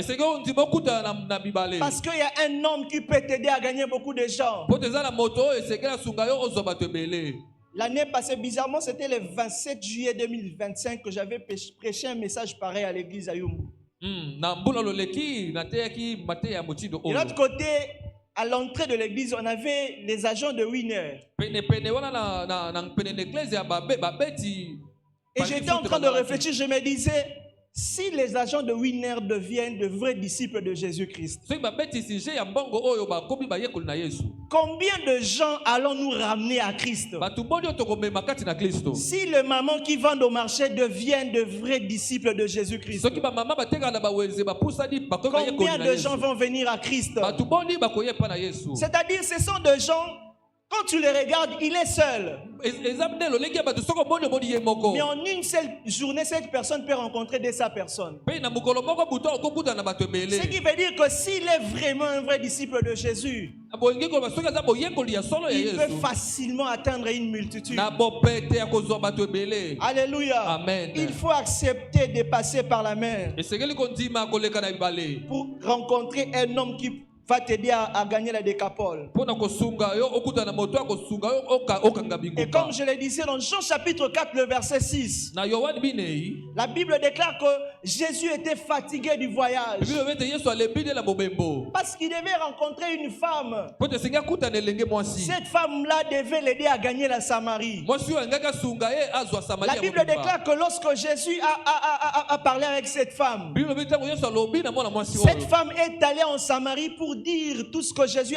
parce qu'il y a un homme qui peut t'aider à gagner beaucoup de gens. L'année passée, bizarrement, c'était le 27 juillet 2025 que j'avais prêché un message pareil à l'église à Yumbu. De l'autre côté, à l'entrée de l'église, on avait les agents de Winner. Et j'étais en train de réfléchir, je me disais, Si les agents de Winner deviennent de vrais disciples de Jésus-Christ, soki babetisi je ya mbongo oyo bakomi bayekoli na Yesu, combien de gens allons-nous ramener à Christ? bato boni oyo tokomema kati na Kristo. Si les mamans qui vendent au marché deviennent de vrais disciples de Jésus-Christ, Soki bamama batekaka na bawenze bapusani bakomi bayekoli combien na de Yesu, gens vont venir à Christ? bato boni bakoyepa na Yesu. C'est-à-dire, ce sont des gens, quand tu les regardes, il est seul. Eza nde lolenge ya bato soki oboni omoni ye moko. Mais en une seule journée, cette personne peut rencontrer 200 personnes. Mpe na mokolo moko buto okokutana na bato ebele. Ce qui veut dire que s'il est vraiment un vrai disciple de Jésus, bolingi koloba soki aza boyekoli ya solo ya il peut Yesu, facilement atteindre une multitude. na bopete ya kozwa bato ebele. Alléluia. Amen. Il faut accepter de passer par la mer esengeli kondima koleka na ebale pour rencontrer un homme qui va t'aider à gagner la décapole. mpona kosunga yo okutana na moto ya kosunga yo okanga Et binguka. comme je le disais dans Jean chapitre 4, le verset 6, Na Yohane binei la Bible déclare que Jésus était fatigué du voyage bible ete Yesu alebi nde na bobembo parce qu'il devait rencontrer une femme. mpo te esengi akutana elenge mwasi. Cette femme-là devait l'aider à gagner la Samarie. Mwasi oyo angaki asunga ye azwa samari La ya Bible mobimba. déclare que lorsque Jésus a parlé avec cette femme, bible ebi ntango Yesu alobi na mwana mwasi cette oyo, femme est allée en Samarie pour dire tout ce que Jésus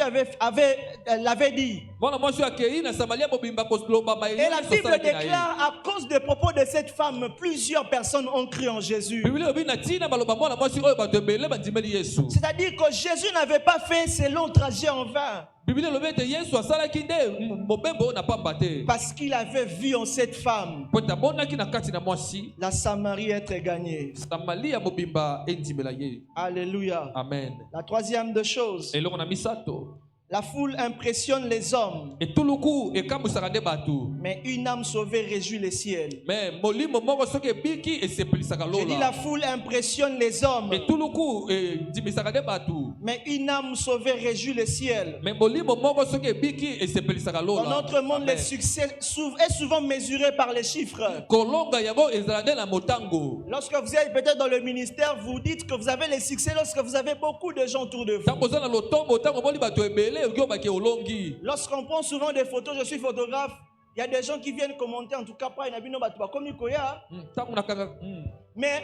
l'avait dit. mwana mwasi oyo akei na samari ya mobimba koloba Et mayele la nyonso Bible asalaki na ye. déclare, à cause des propos de cette femme, plusieurs personnes ont cru en Jésus. biblia elobi na ntina baloba mwana mwasi oyo bato ebele bandimeli Yesu. C'est-à-dire que Jésus n'avait pas fait ce long trajet en vain, biblia elobi ete Yesu asalaki nde mobembo oyo na pamba te parce qu'il avait vu en cette femme mpo ete abonaki na kati na mwasi la Samarie être gagnée. samari ya mobimba endimela ye. Alléluia. Amen. La troisième des choses, eloko na misato la foule impressionne les hommes, etuluku ekambwisaka nde bato, mais une âme sauvée réjouit les ciels. me molimo moko soki ebiki esepelisaka Je dis la lola. foule impressionne les hommes, etuluku endimisaka nde bato, mais une âme sauvée réjouit les ciels. me molimo moko soki ebiki esepelisaka Dans lola. notre monde, le Amen. succès est souvent mesuré par les chiffres. kolonga yango ezala nde na motango. Lorsque vous êtes peut-être dans le ministère, vous dites que vous avez le succès lorsque vous avez beaucoup de gens autour de vous. ntango oza na lotombo ntango omoni bato ebele oki obaki olongi. Lorsqu'on prend souvent des photos, je suis photographe, il y a des gens qui viennent commenter, en tout cas pas, il y a comme Koya. ntango nakanga Mais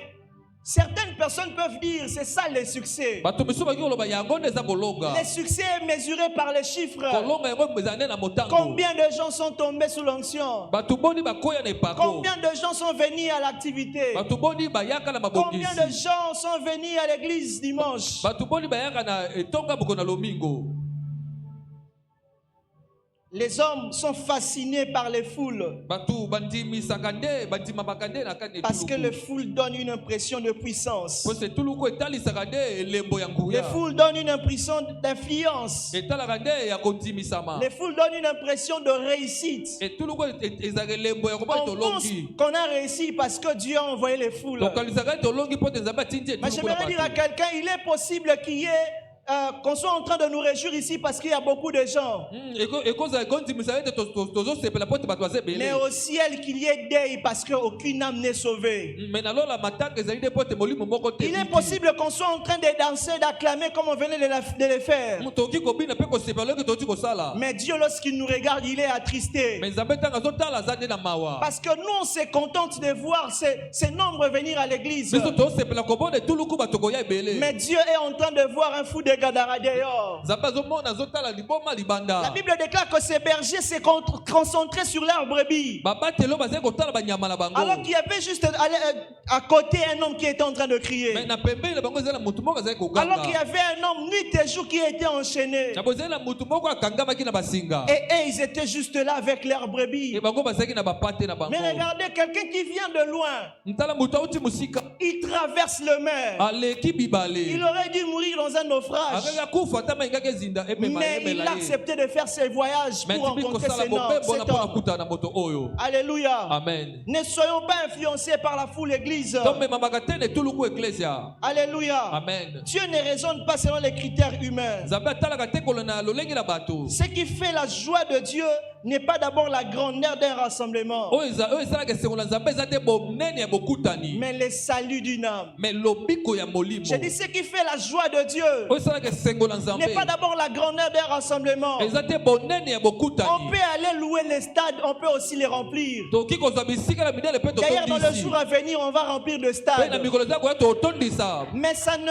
certaines personnes peuvent dire, c'est ça le succès. bato misusu baki koloba yango nde eza kolonga. Le succès est mesuré par les chiffres. kolonga yango ezala nde na motango. Combien de gens sont tombés sous l'onction? bato boni bakoya na epako. Combien de gens sont venus à l'activité? bato boni bayaka na Combien de mabongisi. gens sont venus à l'église dimanche? bato boni bayaka na etonga moko na lomingo. Les hommes sont fascinés par les foules bato bandimisaka nde bandimamaka nde na kati na parce que les etuluku. foules donnent une impression de puissance. po se etuluku etalisaka nde elembo ya Les nguya. foules donnent une impression d'influence. etalaka nde ya kondimisama. Les foules donnent une impression de réussite. etuluku ezalaka elembo ya kobali On pense tolongi. qu'on a réussi parce que Dieu a envoyé les foules. tokalisaka ete tolongi mpo te nzambe atindi Mais etuluku na j'aimerais dire à bato. quelqu'un, il est possible qu'il y ait, qu'on soit en train de nous réjouir ici parce qu'il y a beaucoup de gens. ekozala ekondimisa ete tozosepela mpo te bato baza Mais ebele. au ciel, qu'il y ait deuil parce qu'aucune âme n'est sauvée. me nalola matanga ezali nde mpo te molimo moko te. Il est possible qu'on soit en train de danser, d'acclamer comme on venait de le faire. tokoki kobina mpe kosepela loki tokoki kosala. Mais Dieu, lorsqu'il nous regarde, il est attristé. me nzambe ntango azotala aza nde na mawa. Parce que nous, on se contente de voir ces nombres venir à l'église. biso tosepela kobona etuluku bato koya ebele. Mais Dieu est en train de voir un fou de Gadara dehors. nzambe azomona azotala liboma La libanda. Bible déclare que ces bergers se concentraient sur leurs brebis. babatelo bazali kotala banyama na bango. Alors qu'il y avait juste à côté un homme qui était en train de me crier. na pembeni na bango ezali na mutu moko azali Alors qu'il y koganga. avait un homme nuit et jour qui était enchaîné. na bozali na mutu moko akangamaki na basinga. Et eux, ils étaient juste là avec leurs brebis. e bango bazalaki na bapate na bango. Mais regardez, quelqu'un qui vient de loin, ntala mutu auti mosika il traverse le mer. aleki Il bibale. aurait dû mourir dans un naufrage. akaki akufa ata maingaki ezinda emema Mais il emela a ye. accepté de faire ses voyages me pour atimi rencontrer kosala cet bobembo na mpo na homme. kutana na moto oyo. Alléluia. Amen. Ne soyons pas influencés par la foule église. tomemamaka te na etuluku eklesia. Alléluia. Amen. Dieu ne raisonne pas selon les critères humains. nzambe atalaka te kolona lolenge na bato. Ce qui fait la joie de Dieu n'est pas d'abord la grandeur d'un rassemblement, oyo esalaka esengo na nzambe eza te bonene ya bokutani mais le salut d'une âme. mais lobiko ya molimo Je dis ce qui fait la joie de Dieu oyo esalaka esengo na nzambe n'est pas d'abord la grandeur d'un rassemblement. eza te bonene ya On bokutani peut aller louer les stades, on peut aussi les remplir. tokoki kozwa bisika na minene mpe D'ailleurs, dans le totondisi jour à venir, on va remplir de mpe na stades. mikolo eza koya totondisa Mais ça ne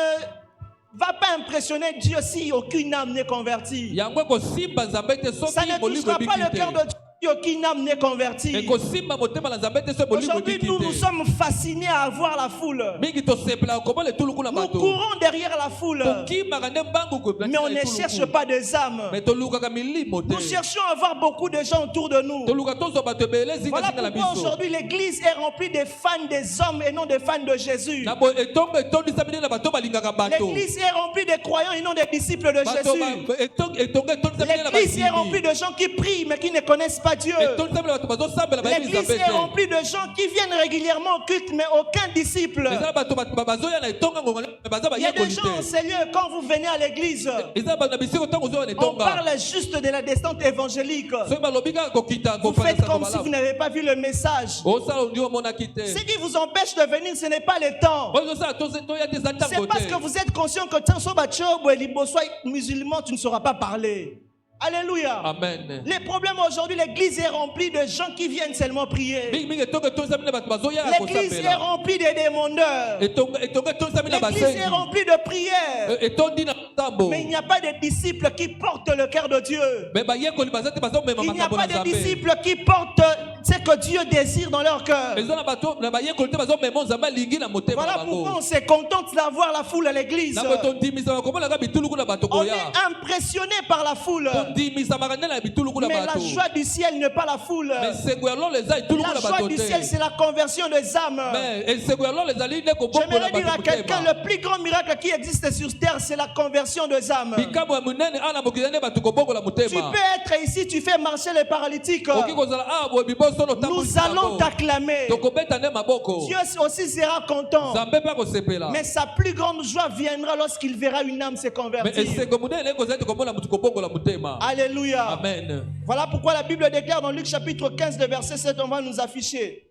va pas impressionner Dieu si aucune âme n'est convertie. yango ekosimba nzambe te Ça soki ne molimo touchera pas le ebiki cœur te de Dieu si aucune âme n'est convertie. ekosimba motema na nzambe te so molimo Aujourd'hui, ebiki nous te sommes fascinés à voir la foule. mingi tosepelaka komona etuluku na Nous bato courons derrière la foule, tokimaka nde mbangu mais on ne cherche pas des âmes. mais tolukaka milimo te Nous cherchons à avoir beaucoup de gens autour de nous. toluka tozwa bato ebele Voilà zingazinga na pourquoi biso aujourd'hui l'église est remplie de fans des hommes et non des fans de Jésus. na boye etongo etondisa minene na bato balingaka bato L'église est remplie de croyants et non des disciples de bato Jésus. etongo etondisa minene na L'église est remplie basimi de gens qui prient mais qui ne connaissent pas Dieu. etondisa minene bato bazosambela bayebi L'église nzambe est te remplie de gens qui viennent régulièrement au culte mais aucun disciple. eza na bato bazoya na etonga ngonga me baza Il y a des bayekoli gens en te ces lieux, quand vous venez à l'église, eza na bato na bisiko ntango ozoya na on etonga parle juste de la descente évangélique. soki balobi kaka kokita Vous faites kopanisa comme si vous malamu n'avez pas vu le message. osala ondi omonaki te Ce qui vous empêche de venir, ce n'est pas le temps. oyo ozosala toya te eza C'est ntango parce que te vous êtes conscient que tant que tu es musulman, tu ne sauras pas parler. Alléluia. amen Les problèmes aujourd'hui, l'église est remplie de gens qui viennent seulement prier. mingi etonga etondisa minene bato bazoya L'église est kosambela remplie de demandeurs. etonga etondisa minene L'église est basengi remplie de prières. etondi na ntambo Mais il n'y a pas de disciples qui portent le cœur de Dieu. me bayekoli baza te bazomema Il n'y a makambo pas na de nzambe disciples qui portent ce que Dieu désire dans leur cœur. eza na bato na bayekoli te bazomema nzambe alingi na motema na Voilà pourquoi bango on se contente d'avoir la foule à l'église. nako tondimisaka komonaka bituluku na bato On koya est impressionné par la foule. tondimisamaka nde na bituluku na Mais la bato joie du ciel n'est pas la foule. me esengo ya lolo eza etuluku La na joie bato du te ciel, c'est la conversion des âmes. me esengo ya lolo ezali nde kobongola J'aimerais dire à bato quelqu'un, motema le plus grand miracle qui existe sur terre, c'est la conversion des âmes. likambo ya monene ana mokili nde bato kobongola Tu motema peux être ici, tu fais marcher les paralytiques. oki kozala awa boye biboso Nous allons t'acclamer. tokobeta nde maboko Dieu aussi sera content. nzambe mpe akosepela Mais sa plus grande joie viendra lorsqu'il verra une âme se me convertir. esengo monene ekozali te komona motu kobongola motema Alléluia. amen Voilà pourquoi la Bible déclare dans Luc chapitre 15, le verset 7, on va nous afficher.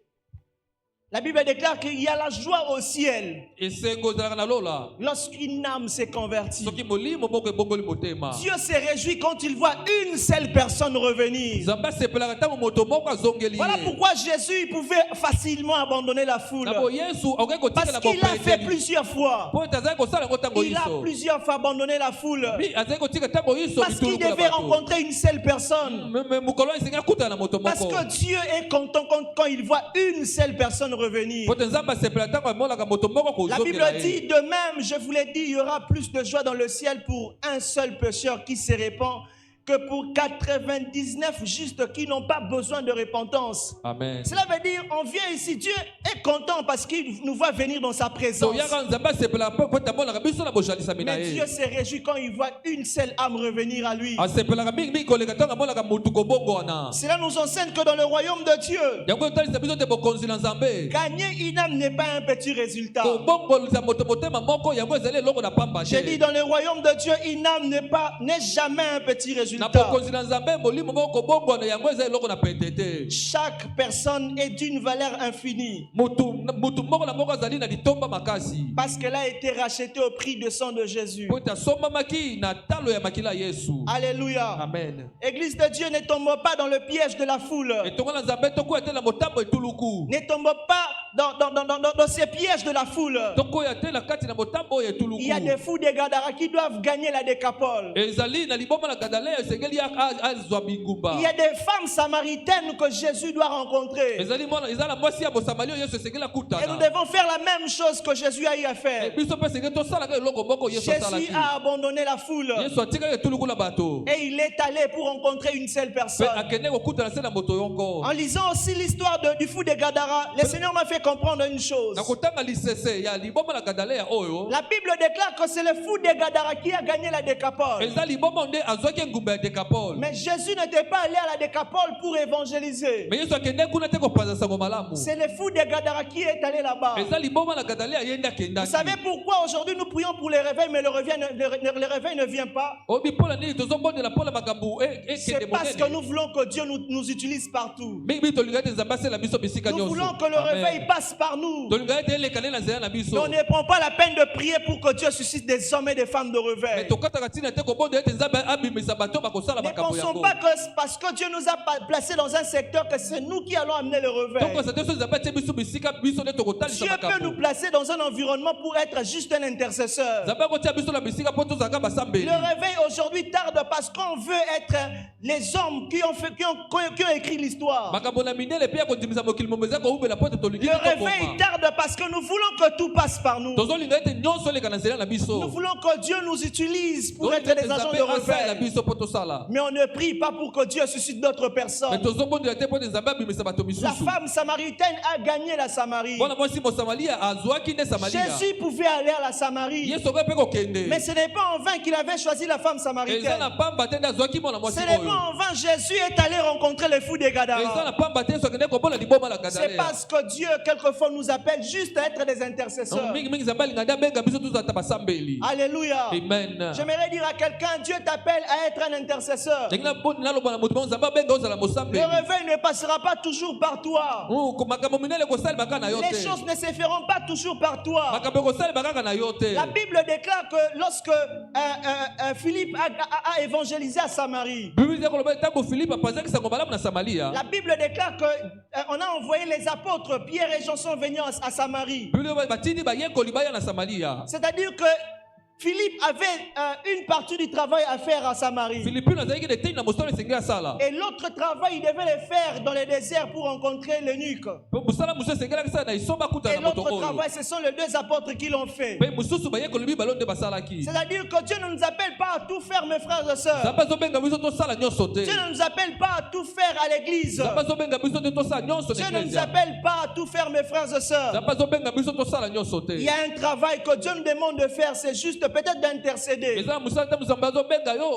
La Bible déclare qu'il y a la joie au ciel esengo ezalaka na lola lorsqu'une âme s'est convertie. soki molimo moko ebongoli motema Dieu se réjouit quand il voit une seule personne revenir. nzambe asepelaka ntango moto moko azongeli Voilà ye pourquoi Jésus il pouvait facilement abandonner la foule. na bo yesu akoki Parce kotikela qu'il l'a fait bopeteli plusieurs fois. po ete azali kosala yango ntango Il a iso plusieurs fois abandonné la foule. azali kotika ntango iso Parce qu'il bituluku na devait bato rencontrer une seule personne. me mokolo esengi akutana na moto Parce moko que Dieu est content quand il voit une seule personne revenir. po te nzambe asepela ntango amonaka moto moko La Bible kozongela dit ye de même, je vous l'ai dit, il y aura plus de joie dans le ciel pour un seul pécheur qui se répand que pour 99 justes qui n'ont pas besoin de repentance. amen Cela veut dire, on vient ici, Dieu est content parce qu'il nous voit venir dans sa présence. toyaka nzambe asepelaka mpe po ete amonaka biso na bozalisami na Mais ye Dieu se réjouit quand il voit une seule âme revenir à lui. asepelaka mingimingi koleka ntango amonaka motu kobongwana Cela nous enseigne que dans le royaume de Dieu, yango etalisa biso te bokonzi na nzambe gagner une âme n'est pas un petit résultat. kobongolisa moto motema moko yango ezali eloko na pamba J'ai dit te dans le royaume de Dieu, une âme n'est jamais un petit na résultat. bokonzi na nzambe molimo moko kobongwana yango ezali eloko na pete te Chaque personne est d'une valeur infinie mutu moko na moko azali na litomba makasi parce qu'elle a été rachetée au prix de sang de Jésus. po ete asombamaki na talo ya makila ya yesu Alléluia. amen Église de Dieu, ne tombe pas dans le piège de la foule. etongo na nzambe tokoya te na motambo etuluku Ne tombe pas dans ces pièges de la foule. tokoya te na kati na motambo oyo Il y a etuluku des fous des Gadara qui doivent gagner la décapole. ezali na liboma na gadalea esengeli azwa bingumba Il y a des femmes samaritaines que Jésus doit rencontrer. ezali na mwasi ya bosamali oyo yesu esengeli Et nous akutana devons faire la même chose que Jésus a eu à faire. biso mpe esengeli tosalaka eloko moko yesu Jésus asalaki a abandonné la foule yesu atikaki etuluku na bato et il est allé pour rencontrer une seule mpe personne. akende kokutana se na moto yongo En lisant aussi l'histoire du fou de Gadara, le Seigneur m'a fait comprendre une chose. nakotanga lisese ya liboma la Gadalea oyo La Bible déclare que c'est le fou de Gadara qui a gagné la décapole. eza liboma nde azwaki ngumba ya Décapole. Mais Jésus n'était pas allé à la décapole pour évangéliser. Mais Yesu akende kuna te kopanza sango malamu. C'est le fou de Gadara qui est allé là-bas. eza liboma la Gadalea yenda Vous kendaki. savez pourquoi aujourd'hui nous prions pour les réveils, mais le réveil ne vient pas? Obi pola nini tozobondela pola makambo C'est parce que nous voulons que Dieu nous utilise partout. mingi tolingaki te nzambe asala biso bisika Nous nyonso. voulons que le réveil passe par nous. tolingaki te elekane na nzela na Mais biso. on ne prend pas la peine de prier pour que Dieu suscite des hommes et des femmes de Mais réveil. tokataka ntina te kobonda ete nzambe abimisa bato bakosala Ne makambo pensons yango. pas que parce que Dieu nous a placés dans un secteur que c'est nous qui allons amener le réveil. tokosa te so nzambe atie biso bisika biso nde tokotalisa Dieu peut nous makambo. placer dans un environnement pour être juste un intercesseur. nzambe akotia biso na bisika mpo tozalaka basambeli. Le réveil aujourd'hui tarde parce qu'on veut être les hommes qui ont écrit l'histoire. makambo na mindele mpe ya kondimisa mokili momeza koubela mpo ete tolingi Le réveil tarde parce que nous voulons que tout passe par nous. tozolinga ete nyonso eleka na nzela na biso. Nous voulons que Dieu nous utilise pour être Tolinga des ete agents nzambe de asalela réveil. biso mpo tosala. Mais on ne prie pas pour que Dieu suscite d'autres me personnes. tozobondela te mpo ete nzambe abimisa bato La misusu. femme samaritaine a gagné la Samarie. mwana mwasi mosamalia azwaki nde samalia. Jésus pouvait aller à la Samarie. yesu okoki mpe kokende. Mais ce n'est pas en vain qu'il avait choisi la femme eza samaritaine. na pamba te nde azwaki mwana Ce mwasi n'est oyo. pas en vain Jésus est allé rencontrer les fous des eza Gadara. na pamba te yesu akende kobona liboma la C'est Gadalea. parce que Dieu quelquefois nous appelle juste à être des intercesseurs. mingi nzambe alinga nde abenga biso tozala basambeli. Alléluia. amen. J'aimerais dire à quelqu'un, Dieu t'appelle à être un intercesseur. ndenge naloba na moto nzambe abenga ozala Le mosambeli. réveil ne passera pas toujours par toi. makambo minene kosalemaka na yo Les te. choses ne se feront pas toujours par toi. makambo ekosalemaka kaka na yo te. La Bible déclare que lorsque Philippe a évangélisé à Samarie, bible eza koloba ntango filipe apazaki sango malamu na samaria. la Bible déclare que on a envoyé les apôtres, Pierre et Jean sont venus à Samarie. bible batindi bayekoli baya na samaria. C'est-à-dire que Philippe avait une partie du travail à faire à Samarie. philipine azalaki na eteni na mosala esengeli asala. Et l'autre travail, il devait le faire dans le désert pour rencontrer l'eunuque. mpe mosala mosusu esengelaki sala na isomba kutana Et na moto l'autre oyo. travail, ce sont les deux apôtres qui l'ont fait. mpe mosusu bayekoli mibale nde basalaki. C'est-à-dire que Dieu ne nous appelle pas à tout faire, mes frères et sœurs. nzambe azobenga biso tosala nyonso te. Dieu ne nous appelle pas à tout faire à l'église. nzambe azobenga biso te tosala nyonso Dieu na ne nous eklezia. appelle pas à tout faire, mes frères et sœurs. nzambe azobenga biso tosala nyonso te. Il y a un travail que Dieu nous demande de faire, c'est juste peut-être d'intercéder. eza na mosala te nzambe azobenga yo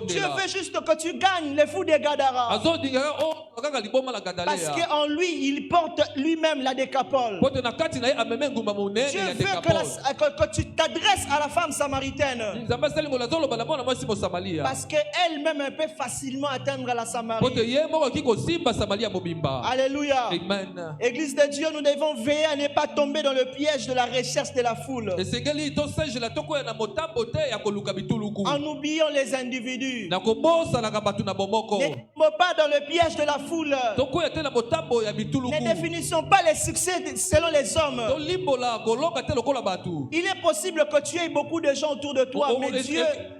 Dieu obondela. veut juste que tu gagnes les fous des Gadara. azodingaka kaka liboma la Parce Gadalea. qu'en lui, il porte lui-même la décapole. mpo te na kati na ye ameme ngumba monene Dieu ya veut Décapole. que tu t'adresses à la femme samaritaine. nzambe asali ngolo azoloba na mwana mwasi mosamalia. Parce qu'elle-même, elle peut facilement atteindre la mpo te Samarie. ye moko akoki kosimba samalia mobimba. Alléluia. amen. Église de Dieu, nous devons veiller à ne pas tomber dans le piège de la recherche de la foule. esengeli tosengela tokoya na motambo te ya koluka bituluku. En oubliant les individus. na kobosanaka bato na bomoko. Ne tombons pas dans le piège de la foule. tokoya te na motambo ya bituluku. Ne définissons pas les succès selon les hommes. tolimbola koloka te lokola bato. Il est possible que tu aies beaucoup de gens autour de toi, mais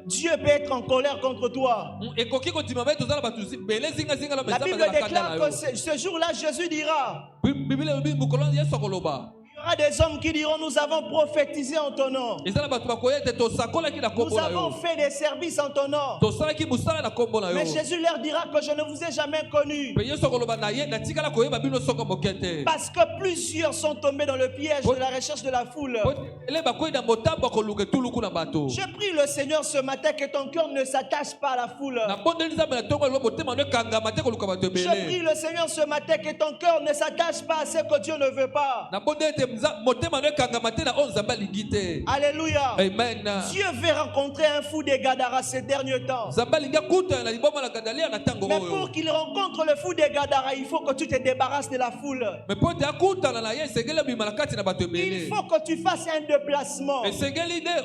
Dieu peut être en colère contre toi. ekoki kondima me tozala bato bele zingazinga na La Bible déclare que ce jour-là, Jésus dira, bibile elobi mokolo yesu akoloba. il y aura des hommes qui diront, nous avons prophétisé en ton nom. eza na bato bakoya ete tosakolaki na Nous kombo na avons yo. fait des services en ton nom. tosalaki mosala na kombo na yo. Mais Jésus leur dira que je ne vous ai jamais connus. mpe yesu akoloba na ye natikala koyeba bino soko moke te. Parce que plusieurs sont tombés dans le piège de la recherche de la foule. Po ele bakoyi na motambo akoluka etuluku na bato. Je prie le Seigneur ce matin que ton cœur ne s'attache pas à la foule. nabondeli nzambe na ntongo elo motema no ekangama te koluka bato Je prie ebele. le Seigneur ce matin que ton cœur ne s'attache pas à ce que Dieu ne veut pas. nabondeli ete motema no ekangama te na oyo nzambe alingi te. Alléluia. amen. Dieu veut rencontrer un fou des Gadara ces derniers temps. nzambe alingi akutana na liboma la Gadalea na ntango Mais oyo. pour qu'il rencontre le fou des Gadara, il faut que tu te débarrasses de la foule. me mpo ete akutana na ye esengeli abima na kati na bato Il ebele. faut que tu fasses un déplacement. esengeli nde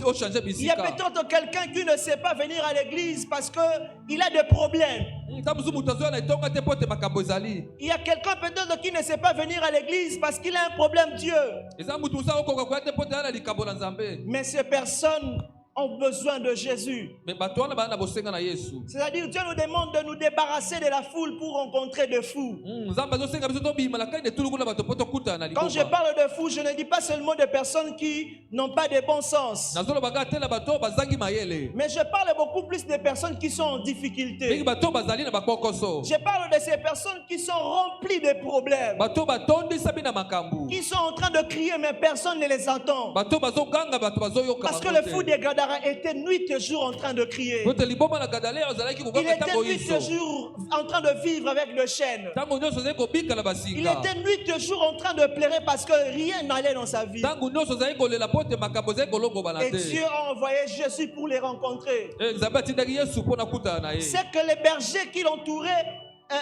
ochange Il y a bisika. peut-être quelqu'un qui ne sait pas venir à l'église parce qu'il a des problèmes. ntango mosusu moto azoya na etonga te mpo ete makambo ezali. Il y a quelqu'un peut-être qui ne sait pas venir à l'église parce qu'il a un problème Dieu. eza motu mosusu akokoka koya te mpo ete aya na likambo na nzambe. Mais ces personnes ont besoin de Jésus. Mais bato wana bana bosenga na Yesu. C'est-à-dire, Dieu nous demande de nous débarrasser de la foule pour rencontrer des fous. Nzambe azosenga biso tobima la kaine tulu kuna bato poto kuta na Quand je likomba. parle de fous, je ne dis pas seulement de personnes qui n'ont pas de bon sens. Nazolo baga tela bato bazangi mayele. Mais je parle beaucoup plus des personnes qui sont en Mingi difficulté. bato bazali na bakokoso. Je parle de ces personnes qui sont remplies de problèmes. Bato batondi sabi na makambu. Qui sont en train de crier, mais personne ne les entend. Bato bazoganga bato bazoyoka. Parce que le fou des Gadara était nuit et jour en train de crier. Kote liboma na gadale ozalaki Il kuganga était tango nuit iso. et jour en train de vivre avec le chêne. Tango nyonso zali kobika na Il basinga. était nuit et jour en train de pleurer parce que rien n'allait dans sa vie. Tango nyonso zali kolela pote makambo zali kolongo Et banate. Dieu a envoyé Jésus pour les rencontrer. Nzambe atindaki Yesu pona kuta na ye. C'est que les bergers qui l'entouraient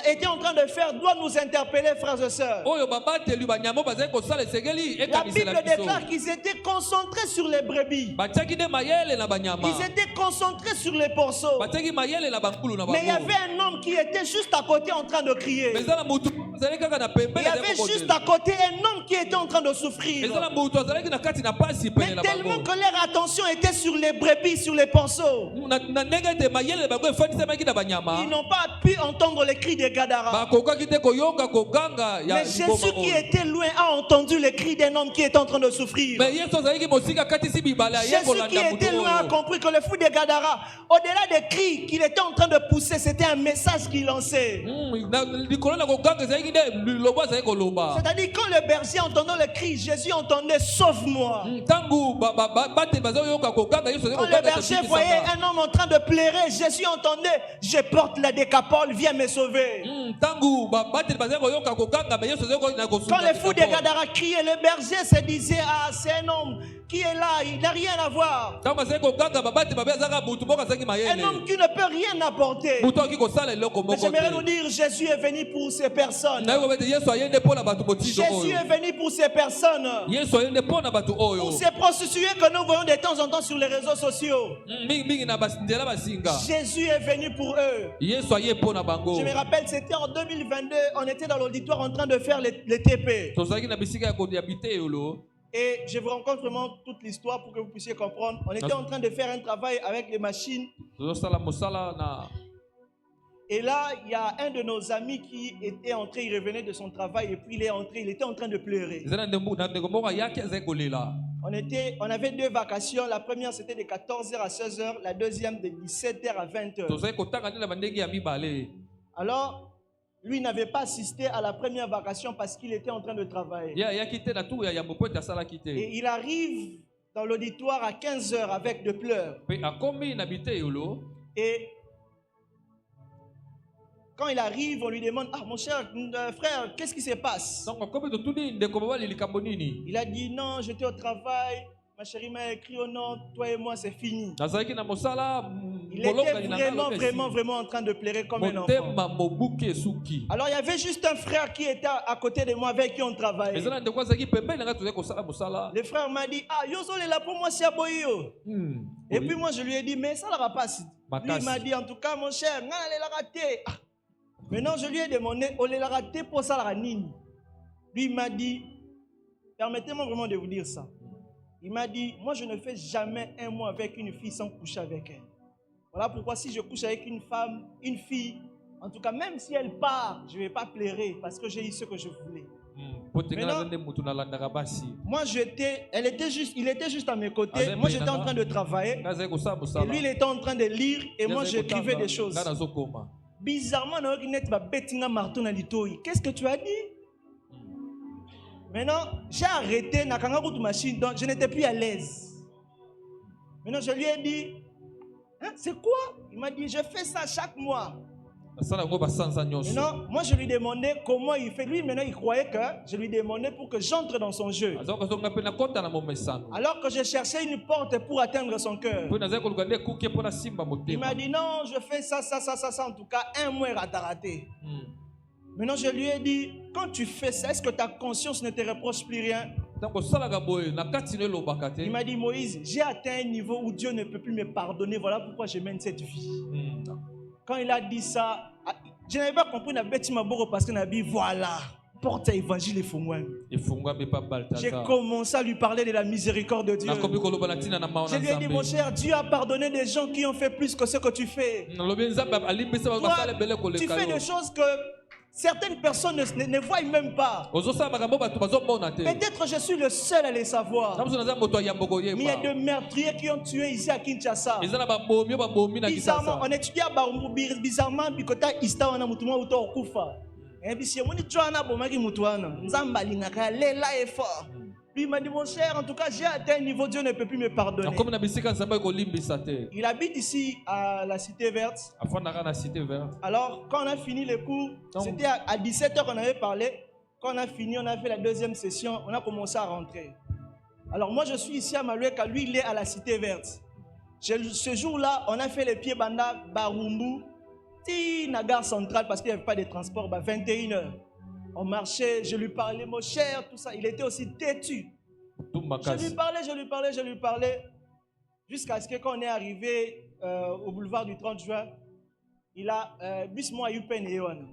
étaient en train de faire doit nous interpeller, frères et sœurs. Oyo babateli banyamo bazali kosala esengeli La ekamisela Bible biso. déclare qu'ils étaient concentrés sur les brebis. Batiaki nde mayele na banyama. Ils étaient concentrés sur les porceaux. Batiaki mayele na bankulu na Mais il y bango. avait un homme qui était juste à côté en train de crier. Mais ezala mutu azali kaka na Il y pembeni avait juste à côté un homme qui était en train de souffrir. ezala mutu azalaki na kati na pasi Mais pene na tellement bango. que leur attention était sur les brebis, sur les porceaux. Na ndenge ete mayele na bango efanisamaki na banyama. Ils n'ont pas pu entendre les cris des Gadara. Bakokaki te koyoka koganga ya Mais Jésus qui était loin a entendu les cris d'un homme qui était en train de souffrir. Mais Yesu azalaki mosika katisi bibala ya Jésus qui kolanda mutu était loin a oyo. compris que le fou des Gadara, au-delà des cris qu'il était en train de pousser, c'était un message qu'il lançait. Likolo na koganga ezalaki nde lilobo azalaki koloba. C'est-à-dire quand le berger entendait le cri, Jésus entendait sauve-moi. Ntango bateli bazoyoka koganga Yesu azalaki Quand le koganga berger ete voyait bikisaka. un homme en train de pleurer, Jésus entendait je porte la décapole, viens me sauver. Ntango bateli bazali koyoka koganga mais Yesu azalaki na kosunga. Quand les fous des Gadara criaient, le berger se disait ah c'est un homme qui est là, il n'a rien à voir. Ntango bazali koganga babateli babe azalaka mutu moko azalaki Un mayele. homme qui ne peut rien apporter. Mutu akoki kosala eloko Mais moko j'aimerais nous te. dire Jésus est venu pour ces personnes. Nayebi kobe ete Yesu aye nde mpo na bato motindo Jésus oyo. est venu pour ces personnes. Yesu aye nde mpo na bato oyo. Pour ces prostituées que nous voyons de temps en temps sur les réseaux sociaux. Mingi na nzela basinga. Jésus est venu pour eux. Yesu aye mpo na bango. Je me rappelle, c'était en 2022, on était dans l'auditoire en train de faire les TP. Tozalaki na bisika ya biteyolo. Et je vous raconte vraiment toute l'histoire pour que vous puissiez comprendre. On était en train de faire un travail avec les machines. Tozosala mosala na. Et là, il y a un de nos amis qui était entré, il revenait de son travail et puis il est entré, il était en train de pleurer. Ezala ndeko moko ayaki azali kolela. On avait deux vacations. La première, c'était de 14h à 16h. La deuxième, de 17h à 20h. Tozali kotanga nde na bandenge ya mibale. Alors, lui n'avait pas assisté à la première vacation parce qu'il était en train de travailler. Ya ayaki te na tour ya yambo po ete asalaki te. Et il arrive dans l'auditoire à 15h avec de pleurs. Pe akomi na biteyolo. Et quand il arrive, on lui demande ah mon cher frère, qu'est-ce qui se passe? Donc akomi totuni ndeko mobali likambo nini. Il a dit non, j'étais au travail. Ma chérie m'a écrit au nom, toi et moi c'est fini. Nazalaki na mosala. Il était vraiment en train de pleurer comme un enfant. Motema mobuki esuki. Alors il y avait juste un frère qui était à côté de moi avec qui on travaillait. Ezala ndeko azalaki pembeni na ngai tozali kosala mosala. Le frère m'a dit ah Yozo est là pour moi c'est aboyo. Et puis moi je lui ai dit mais ça ne va pas. Lui il m'a dit en tout cas mon cher, on l'a raté. Maintenant je lui ai demandé on l'a raté pour ça la nini. Lui il m'a dit permettez-moi vraiment de vous dire ça. Il m'a dit moi je ne fais jamais un mois avec une fille sans coucher avec elle. Voilà pourquoi si je couche avec une femme, une fille, en tout cas même si elle part, je ne vais pas pleurer parce que j'ai eu ce que je voulais. Maintenant, moi il était juste à mes côtés. Moi j'étais en train de travailler. Et lui il était en train de lire et moi j'écrivais des choses. Bizarrement, qu'est-ce que tu as dit? Maintenant, j'ai arrêté na machine, donc je n'étais plus à l'aise. Maintenant, je lui ai dit, hein, c'est quoi? Il m'a dit, je fais ça chaque mois. Maintenant, moi je lui demandais comment il fait. Lui, maintenant, il croyait que je lui demandais pour que j'entre dans son jeu. Alors que je cherchais une porte pour atteindre son cœur. Il m'a dit, non, je fais ça, en tout cas, un mois raté. Maintenant, je lui ai dit, quand tu fais ça, est-ce que ta conscience ne te reproche plus rien? Il m'a dit, Moïse, j'ai atteint un niveau où Dieu ne peut plus me pardonner. Voilà pourquoi je mène cette vie. Quand il a dit ça, je n'avais pas compris la bête Maboro parce qu'il a dit, voilà. porte à l'évangile et fongwami. J'ai J'ai commencé à lui parler de la miséricorde de Dieu. Je lui ai dit, mon cher, Dieu a pardonné des gens qui ont fait plus que ce que tu fais. Toi, tu fais des choses que certaines personnes ne voient même pas. Peut-être je suis le seul à les savoir. Mais il y a des meurtriers qui ont tué ici à Kinshasa. Bizarrement, on étudie à Barumbu, bizarrement, Bikota Ista, on a Moutouma ou Kufa. Et puis si on dit Joana Bomaki Moutouana, Nzamba Lingaka, Lela est fort. Puis il m'a dit, mon cher, en tout cas, j'ai atteint un niveau, Dieu ne peut plus me pardonner. Il habite ici à la Cité Verte. Alors, quand on a fini les cours, c'était à 17h qu'on avait parlé. Quand on a fini, on a fait la deuxième session, on a commencé à rentrer. Alors, moi, je suis ici à Maloueka, lui, il est à la Cité Verte. Ce jour-là, on a fait les pieds banda Barumbu, la gare centrale, parce qu'il n'y avait pas de transport, 21h. On marchait, je lui parlais, mon cher, tout ça. Il était aussi têtu. Je lui parlais. Jusqu'à ce que quand on est arrivé au boulevard du 30 juin, il a bis moi Yupen et Yohan.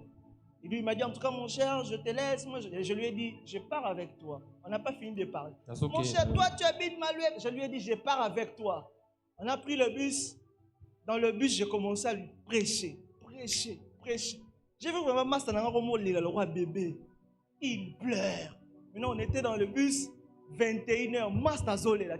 Il m'a dit, en tout cas, mon cher, je te laisse. Moi, je lui ai dit, je pars avec toi. On n'a pas fini de parler. Okay. Mon cher, toi, tu habites Malouek. Je lui ai dit, je pars avec toi. On a pris le bus. Dans le bus, j'ai commencé à lui prêcher. J'ai vu vraiment le roi bébé. Il pleure. Maintenant, on était dans le bus, 21h, Master Zolé. Mais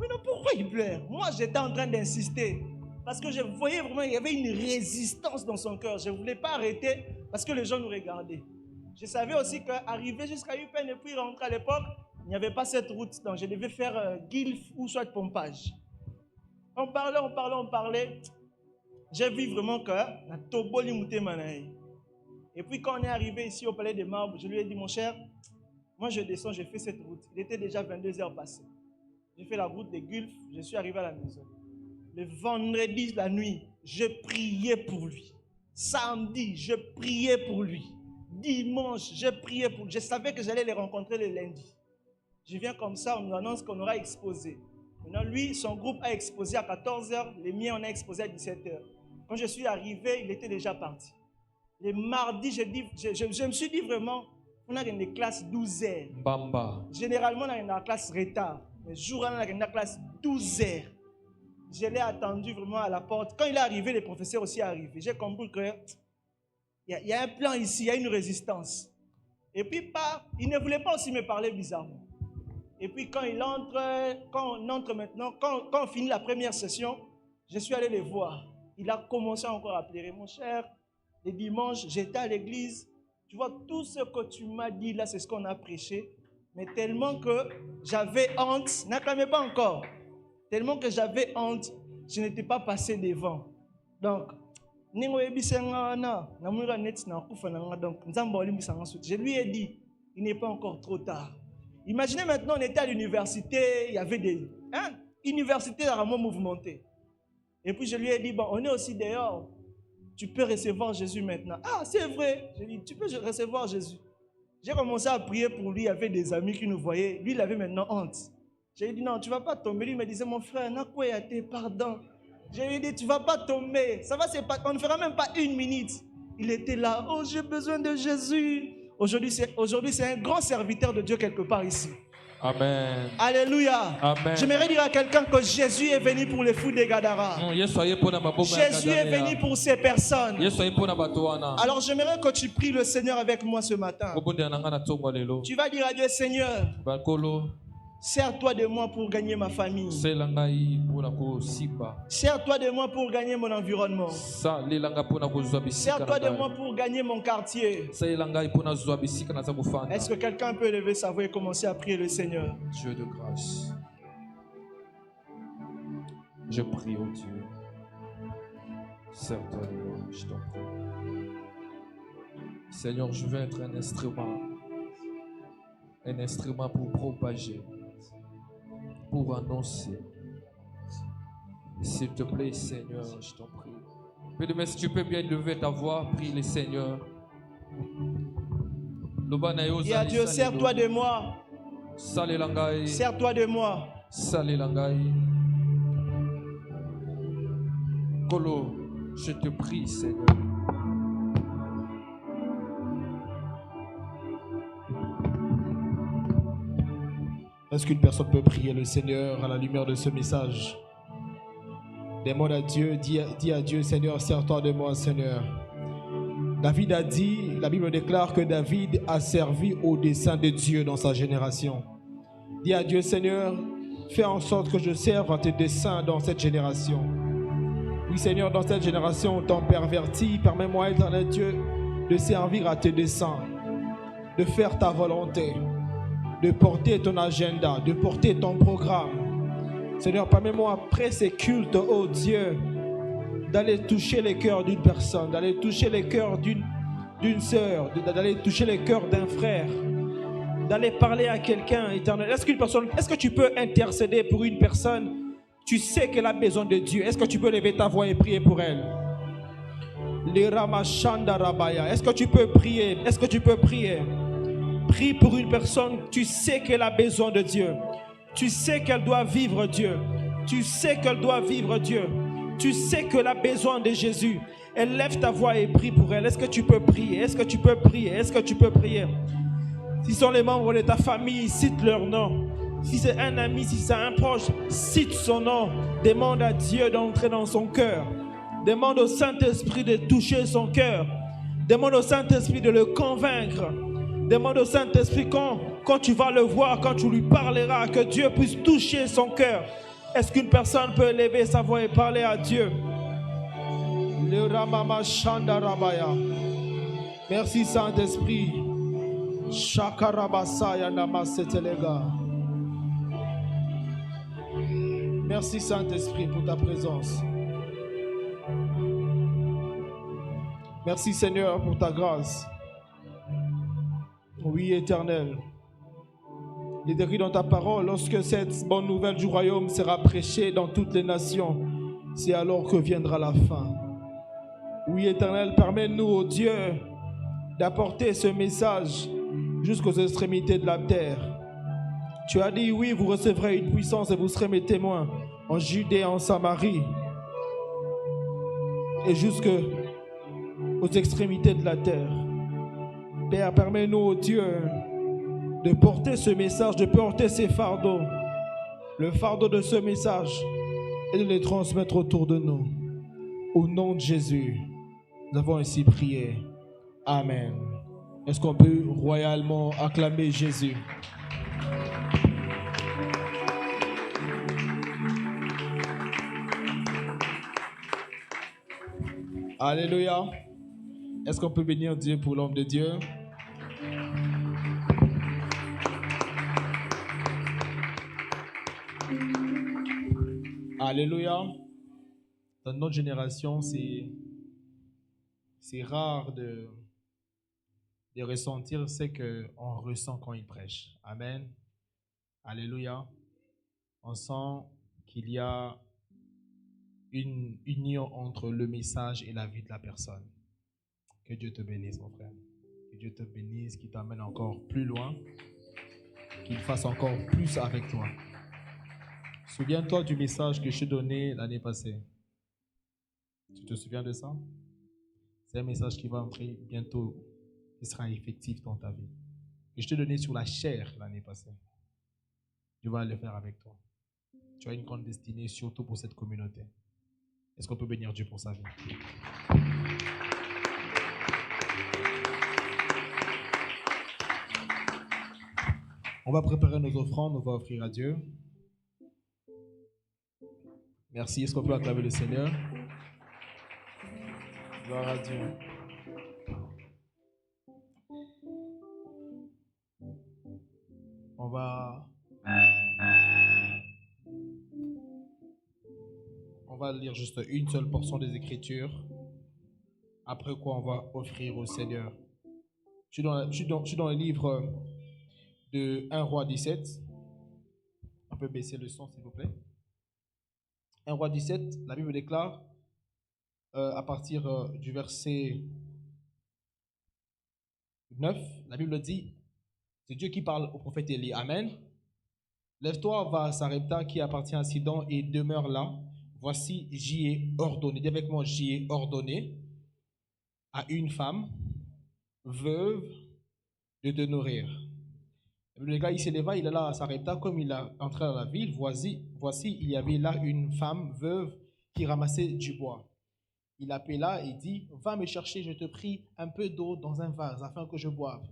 non, pourquoi il pleure? Moi, j'étais en train d'insister. Parce que je voyais vraiment, il y avait une résistance dans son cœur. Je ne voulais pas arrêter parce que les gens nous regardaient. Je savais aussi qu'arriver jusqu'à Upen et puis rentrer à l'époque, il n'y avait pas cette route. Donc, je devais faire Guilf ou soit pompage. On parlait. J'ai vu vraiment que la Toboli Mouté Manaï. Et puis quand on est arrivé ici au Palais des Marbres, je lui ai dit, mon cher, moi je descends, j'ai fait cette route. Il était déjà 22h passé. J'ai fait la route des Gulfs, je suis arrivé à la maison. Le vendredi, la nuit, je priais pour lui. Samedi, je priais pour lui. Dimanche, je priais pour lui. Je savais que j'allais les rencontrer le lundi. Je viens comme ça, on nous annonce qu'on aura exposé. Maintenant, lui, son groupe a exposé à 14h, les miens, on a exposé à 17h. Quand je suis arrivé, il était déjà parti. Les mardis, je me suis dit vraiment, on a une classe 12h. Généralement, on a une classe retard. Mais jour, on a une classe 12h. Je l'ai attendu vraiment à la porte. Quand il est arrivé, les professeurs aussi sont arrivés. J'ai compris qu'il y a un plan ici, il y a une résistance. Et puis, il ne voulait pas aussi me parler bizarrement. Et puis, quand on entre maintenant, quand on finit la première session, je suis allé les voir. Il a commencé encore à pleurer. Mon cher, les dimanches, j'étais à l'église. Tu vois, tout ce que tu m'as dit là, c'est ce qu'on a prêché. Mais tellement que j'avais honte, n'acclamez pas encore. Tellement que j'avais honte, je n'étais pas passé devant. Donc, je lui ai dit, il n'est pas encore trop tard. Imaginez maintenant, on était à l'université, il y avait des universités rarement mouvementées. Et puis je lui ai dit, bon, on est aussi dehors. Tu peux recevoir Jésus maintenant. Ah, c'est vrai. J'ai dit, tu peux recevoir Jésus. J'ai commencé à prier pour lui. Il y avait des amis qui nous voyaient. Lui, il avait maintenant honte. J'ai dit, non, tu ne vas pas tomber. Lui, il me disait, mon frère, pardon. J'ai lui dit, tu ne vas pas tomber. Ça va, on ne fera même pas 1 minute. Il était là. Oh, j'ai besoin de Jésus. Aujourd'hui, c'est un grand serviteur de Dieu quelque part ici. Amen. Alléluia. Amen. J'aimerais dire à quelqu'un que Jésus est venu pour les fous des Gadara. Jésus est venu pour ces personnes. Alors j'aimerais que tu pries le Seigneur avec moi ce matin. Tu vas dire à Dieu, Seigneur, sers-toi de moi pour gagner ma famille. Sers-toi de moi pour gagner mon environnement. Sers-toi de moi pour gagner mon quartier. Est-ce que quelqu'un peut lever sa voix et commencer à prier le Seigneur? Dieu de grâce, je prie au Dieu. Sers-toi de moi, je t'en prie. Seigneur, je veux être un instrument pour propager, pour annoncer. S'il te plaît, Seigneur, je t'en prie. Mais si tu peux bien lever ta voix, prie le Seigneur. Dis à Dieu, sers-toi de moi. Sers-toi de moi. Kolo, je te prie, Seigneur. Est-ce qu'une personne peut prier le Seigneur à la lumière de ce message? Demande à Dieu, dis à Dieu, Seigneur, sers-toi de moi, Seigneur. David a dit, la Bible déclare que David a servi au dessein de Dieu dans sa génération. Dis à Dieu, Seigneur, fais en sorte que je serve à tes desseins dans cette génération. Oui, Seigneur, dans cette génération tant pervertie, permets-moi, éternel Dieu, de servir à tes desseins, de faire ta volonté, de porter ton agenda, de porter ton programme. Seigneur, permets-moi, après ces cultes, oh Dieu, d'aller toucher les cœurs d'une personne, d'aller toucher les cœurs d'une sœur, d'aller toucher les cœurs d'un frère, d'aller parler à quelqu'un, éternel. Est-ce que tu peux intercéder pour une personne? Tu sais qu'elle a besoin de Dieu. Est-ce que tu peux lever ta voix et prier pour elle? Est-ce que tu peux prier? Est-ce que tu peux prier? Prie pour une personne, tu sais qu'elle a besoin de Dieu. Tu sais qu'elle doit vivre Dieu. Tu sais qu'elle doit vivre Dieu. Tu sais qu'elle a besoin de Jésus. Elle lève ta voix et prie pour elle. Est-ce que tu peux prier? Est-ce que tu peux prier? Est-ce que tu peux prier? Si ce sont les membres de ta famille, cite leur nom. Si c'est un ami, si c'est un proche, cite son nom. Demande à Dieu d'entrer dans son cœur. Demande au Saint-Esprit de toucher son cœur. Demande au Saint-Esprit de le convaincre. Demande au Saint-Esprit quand tu vas le voir, quand tu lui parleras, que Dieu puisse toucher son cœur. Est-ce qu'une personne peut lever sa voix et parler à Dieu? Merci Saint-Esprit. Merci Saint-Esprit pour ta présence. Merci Seigneur pour ta grâce. Oui, Éternel. Il est écrit dans ta parole, lorsque cette bonne nouvelle du royaume sera prêchée dans toutes les nations, c'est alors que viendra la fin. Oui, Éternel, permets-nous, ô Dieu, d'apporter ce message jusqu'aux extrémités de la terre. Tu as dit, oui, vous recevrez une puissance et vous serez mes témoins en Judée, en Samarie et jusqu'aux extrémités de la terre. Père, permets-nous, ô Dieu, de porter ce message, de porter ces fardeaux, le fardeau de ce message, et de les transmettre autour de nous. Au nom de Jésus, nous avons ainsi prié. Amen. Est-ce qu'on peut royalement acclamer Jésus? Alléluia. Est-ce qu'on peut bénir Dieu pour l'homme de Dieu? Alléluia. Dans notre génération, c'est rare de ressentir ce qu'on ressent quand il prêche. Amen. Alléluia. On sent qu'il y a une union entre le message et la vie de la personne. Que Dieu te bénisse, mon frère. Que Dieu te bénisse, qu'il t'amène encore plus loin, qu'il fasse encore plus avec toi. Souviens-toi du message que je t'ai donné l'année passée. Tu te souviens de ça? C'est un message qui va entrer bientôt, qui sera effectif dans ta vie. Que je t'ai donné sur la chair l'année passée. Dieu va le faire avec toi. Tu as une grande destinée, surtout pour cette communauté. Est-ce qu'on peut bénir Dieu pour sa vie? On va préparer nos offrandes, on va offrir à Dieu. Merci. Est-ce qu'on peut acclamer le Seigneur? Gloire à Dieu. On va lire juste une seule portion des Écritures. Après quoi, on va offrir au Seigneur. Je suis dans le livre de 1 Roi 17. On peut baisser le son, s'il vous plaît. 1 Roi 17, la Bible déclare à partir du verset 9, la Bible dit, c'est Dieu qui parle au prophète Élie. Amen. Lève-toi, va à Sarepta qui appartient à Sidon et demeure là. Voici, j'y ai ordonné, dis avec moi, j'y ai ordonné à une femme veuve de te nourrir. Le gars, il s'éleva, il alla à Sarepta. Comme il est entré dans la ville, voici, il y avait là une femme veuve qui ramassait du bois. Il appela et dit, va me chercher, je te prie, un peu d'eau dans un vase afin que je boive.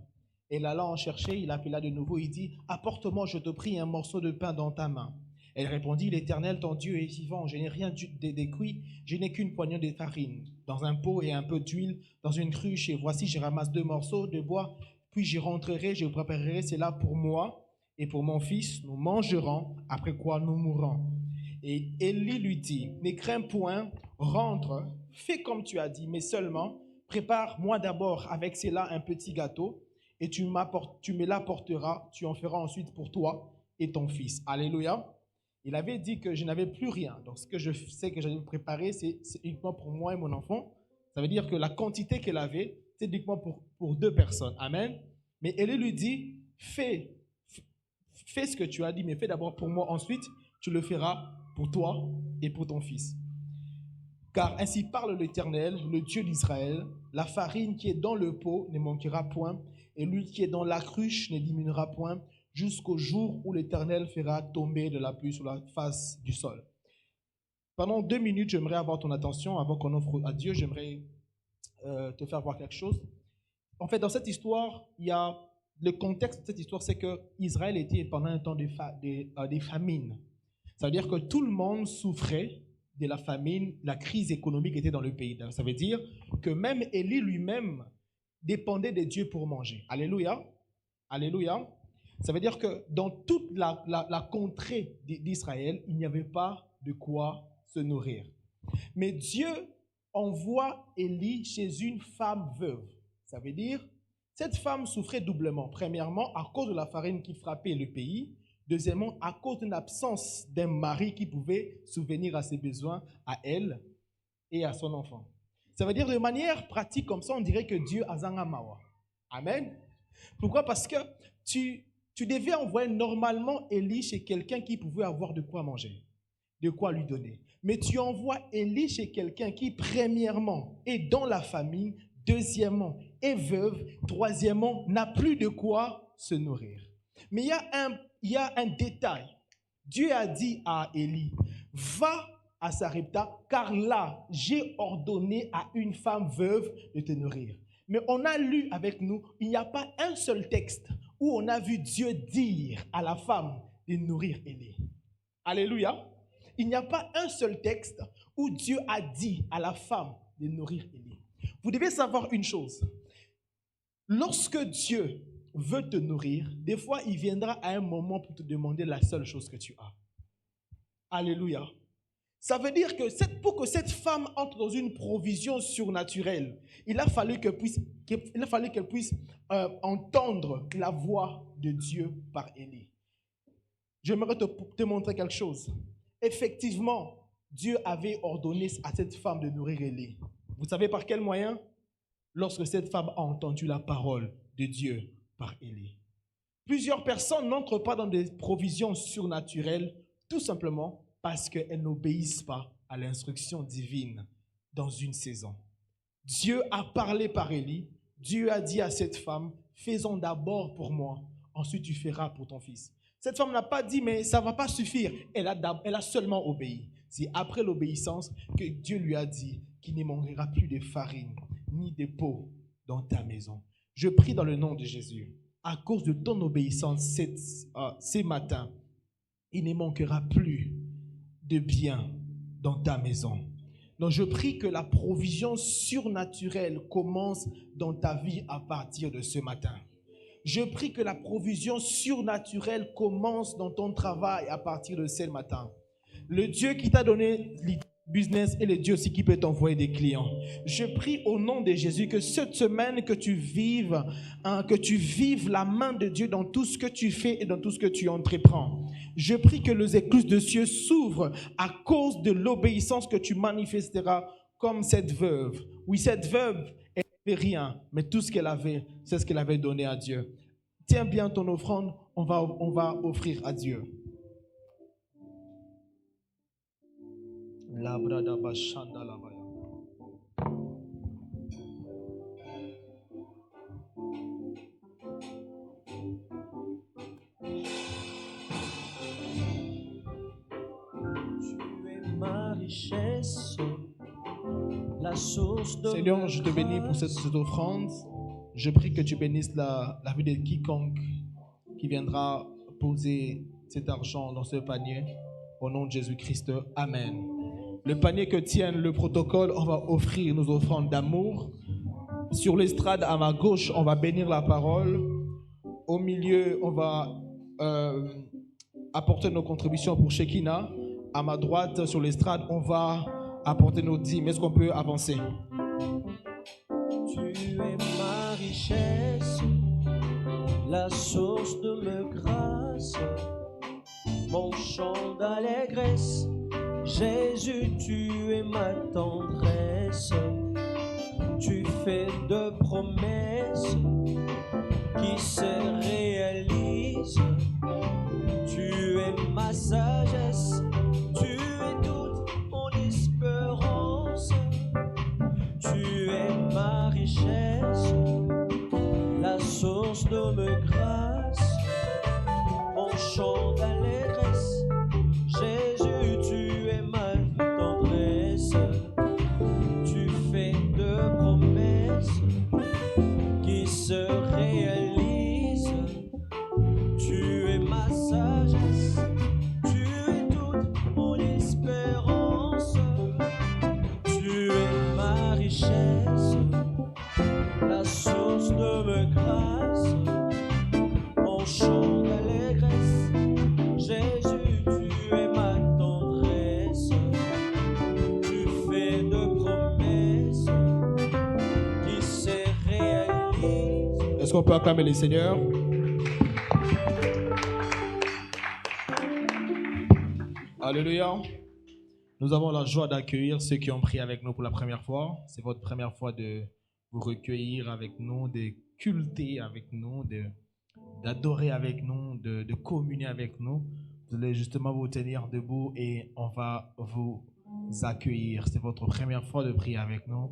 Elle alla en chercher, il appela de nouveau, il dit, apporte-moi, je te prie, un morceau de pain dans ta main. Elle répondit, l'Éternel, ton Dieu est vivant, je n'ai rien des cuits, je n'ai qu'une poignée de farine dans un pot et un peu d'huile dans une cruche, et voici, je ramasse 2 morceaux de bois, puis j'y rentrerai, je préparerai cela pour moi et pour mon fils, nous mangerons, après quoi nous mourrons. Et Élie lui dit, ne crains point, rentre, fais comme tu as dit, mais seulement prépare-moi d'abord avec cela un petit gâteau, et tu me l'apporteras, tu en feras ensuite pour toi et ton fils. Alléluia. Il avait dit que je n'avais plus rien. Donc, ce que je sais que j'allais préparer, c'est uniquement pour moi et mon enfant. Ça veut dire que la quantité qu'elle avait, c'est uniquement pour 2 personnes. Amen. Mais Élie lui dit, fais ce que tu as dit, mais fais d'abord pour moi. Ensuite, tu le feras pour toi et pour ton fils. Car ainsi parle l'Éternel, le Dieu d'Israël, la farine qui est dans le pot ne manquera point, et l'huile qui est dans la cruche ne diminuera point, jusqu'au jour où l'Éternel fera tomber de la pluie sur la face du sol. Pendant 2 minutes, j'aimerais avoir ton attention. Avant qu'on offre à Dieu, j'aimerais te faire voir quelque chose. En fait, dans cette histoire, le contexte de cette histoire, c'est que Israël était pendant un temps des famines. Ça veut dire que tout le monde souffrait de la famine, la crise économique était dans le pays. Ça veut dire que même Élie lui-même dépendait de Dieu pour manger. Alléluia. Alléluia. Ça veut dire que dans toute la contrée d'Israël, il n'y avait pas de quoi se nourrir. Mais Dieu envoie Élie chez une femme veuve. Ça veut dire, cette femme souffrait doublement. Premièrement, à cause de la farine qui frappait le pays. Deuxièmement, à cause d'une absence d'un mari qui pouvait subvenir à ses besoins, à elle et à son enfant. Ça veut dire de manière pratique comme ça, on dirait que Dieu a zanga mawa. Amen. Pourquoi? Parce que tu devais envoyer normalement Élie chez quelqu'un qui pouvait avoir de quoi manger, de quoi lui donner. Mais tu envoies Élie chez quelqu'un qui, premièrement, est dans la famille, deuxièmement, est veuve, troisièmement, n'a plus de quoi se nourrir. Mais il y a un détail. Dieu a dit à Élie, va à Sarepta, car là, j'ai ordonné à une femme veuve de te nourrir. Mais on a lu avec nous, il n'y a pas un seul texte où on a vu Dieu dire à la femme de nourrir Élie. Alléluia. Il n'y a pas un seul texte où Dieu a dit à la femme de nourrir Élie. Vous devez savoir une chose. Lorsque Dieu veut te nourrir, des fois, il viendra à un moment pour te demander la seule chose que tu as. Alléluia. Ça veut dire que pour que cette femme entre dans une provision surnaturelle, il a fallu qu'elle puisse entendre la voix de Dieu par Élie. J'aimerais te montrer quelque chose. Effectivement, Dieu avait ordonné à cette femme de nourrir Élie. Vous savez par quel moyen? Lorsque cette femme a entendu la parole de Dieu par Élie. Plusieurs personnes n'entrent pas dans des provisions surnaturelles tout simplement parce qu'elles n'obéissent pas à l'instruction divine dans une saison. Dieu a parlé par Élie. Dieu a dit à cette femme, fais-en d'abord pour moi, ensuite tu feras pour ton fils. Cette femme n'a pas dit, mais ça ne va pas suffire. Elle a seulement obéi. C'est après l'obéissance que Dieu lui a dit qu'il ne manquera plus de farine ni de pot dans ta maison. Je prie dans le nom de Jésus. À cause de ton obéissance ces matins, il ne manquera plus de bien dans ta maison. Donc je prie que la provision surnaturelle commence dans ta vie à partir de ce matin. Je prie que la provision surnaturelle commence dans ton travail à partir de ce matin. Le Dieu qui t'a donné le business est le Dieu aussi qui peut t'envoyer des clients. Je prie au nom de Jésus que cette semaine que tu vives la main de Dieu dans tout ce que tu fais et dans tout ce que tu entreprends. Je prie que les écluses de cieux s'ouvrent à cause de l'obéissance que tu manifesteras comme cette veuve. Oui, cette veuve, elle n'avait rien, mais tout ce qu'elle avait, c'est ce qu'elle avait donné à Dieu. Tiens bien ton offrande, on va offrir à Dieu. La brada bashanda la baya. richesse, la source de Seigneur, je te bénis pour cette offrande. Je prie que tu bénisses la vie de quiconque qui viendra poser cet argent dans ce panier. Au nom de Jésus-Christ, Amen. Le panier que tient le protocole, on va offrir nos offrandes d'amour. Sur l'estrade, à ma gauche, on va bénir la parole. Au milieu, on va apporter nos contributions pour Shekinah. À ma droite, sur l'estrade, on va apporter nos dîmes. Est-ce qu'on peut avancer? Tu es ma richesse, la source de mes grâces, mon chant d'allégresse. Jésus, tu es ma tendresse. Tu fais de promesses qui se réalisent. Tu es ma sagesse, tu es toute mon espérance. Tu es ma richesse, la source de mes grâces, mon chant d'allégresse. Jésus, tu es ma tendresse. Tu fais de promesses qui se réalisent. Tu es ma sagesse, tu es toute mon espérance. Tu es ma richesse, la source de mes grâces, mon chant d'allégresse. Jésus, tu es ma tendresse. Tu fais de promesses qui se réalisent. Est-ce qu'on peut acclamer les seigneurs? Alléluia. Nous avons la joie d'accueillir ceux qui ont prié avec nous pour la première fois. C'est votre première fois de vous recueillir avec nous, de culter avec nous, d'adorer avec nous, de communier avec nous. Vous allez justement vous tenir debout et on va vous accueillir. C'est votre première fois de prier avec nous.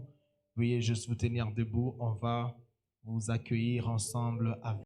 Veuillez juste vous tenir debout. On va vous accueillir ensemble avec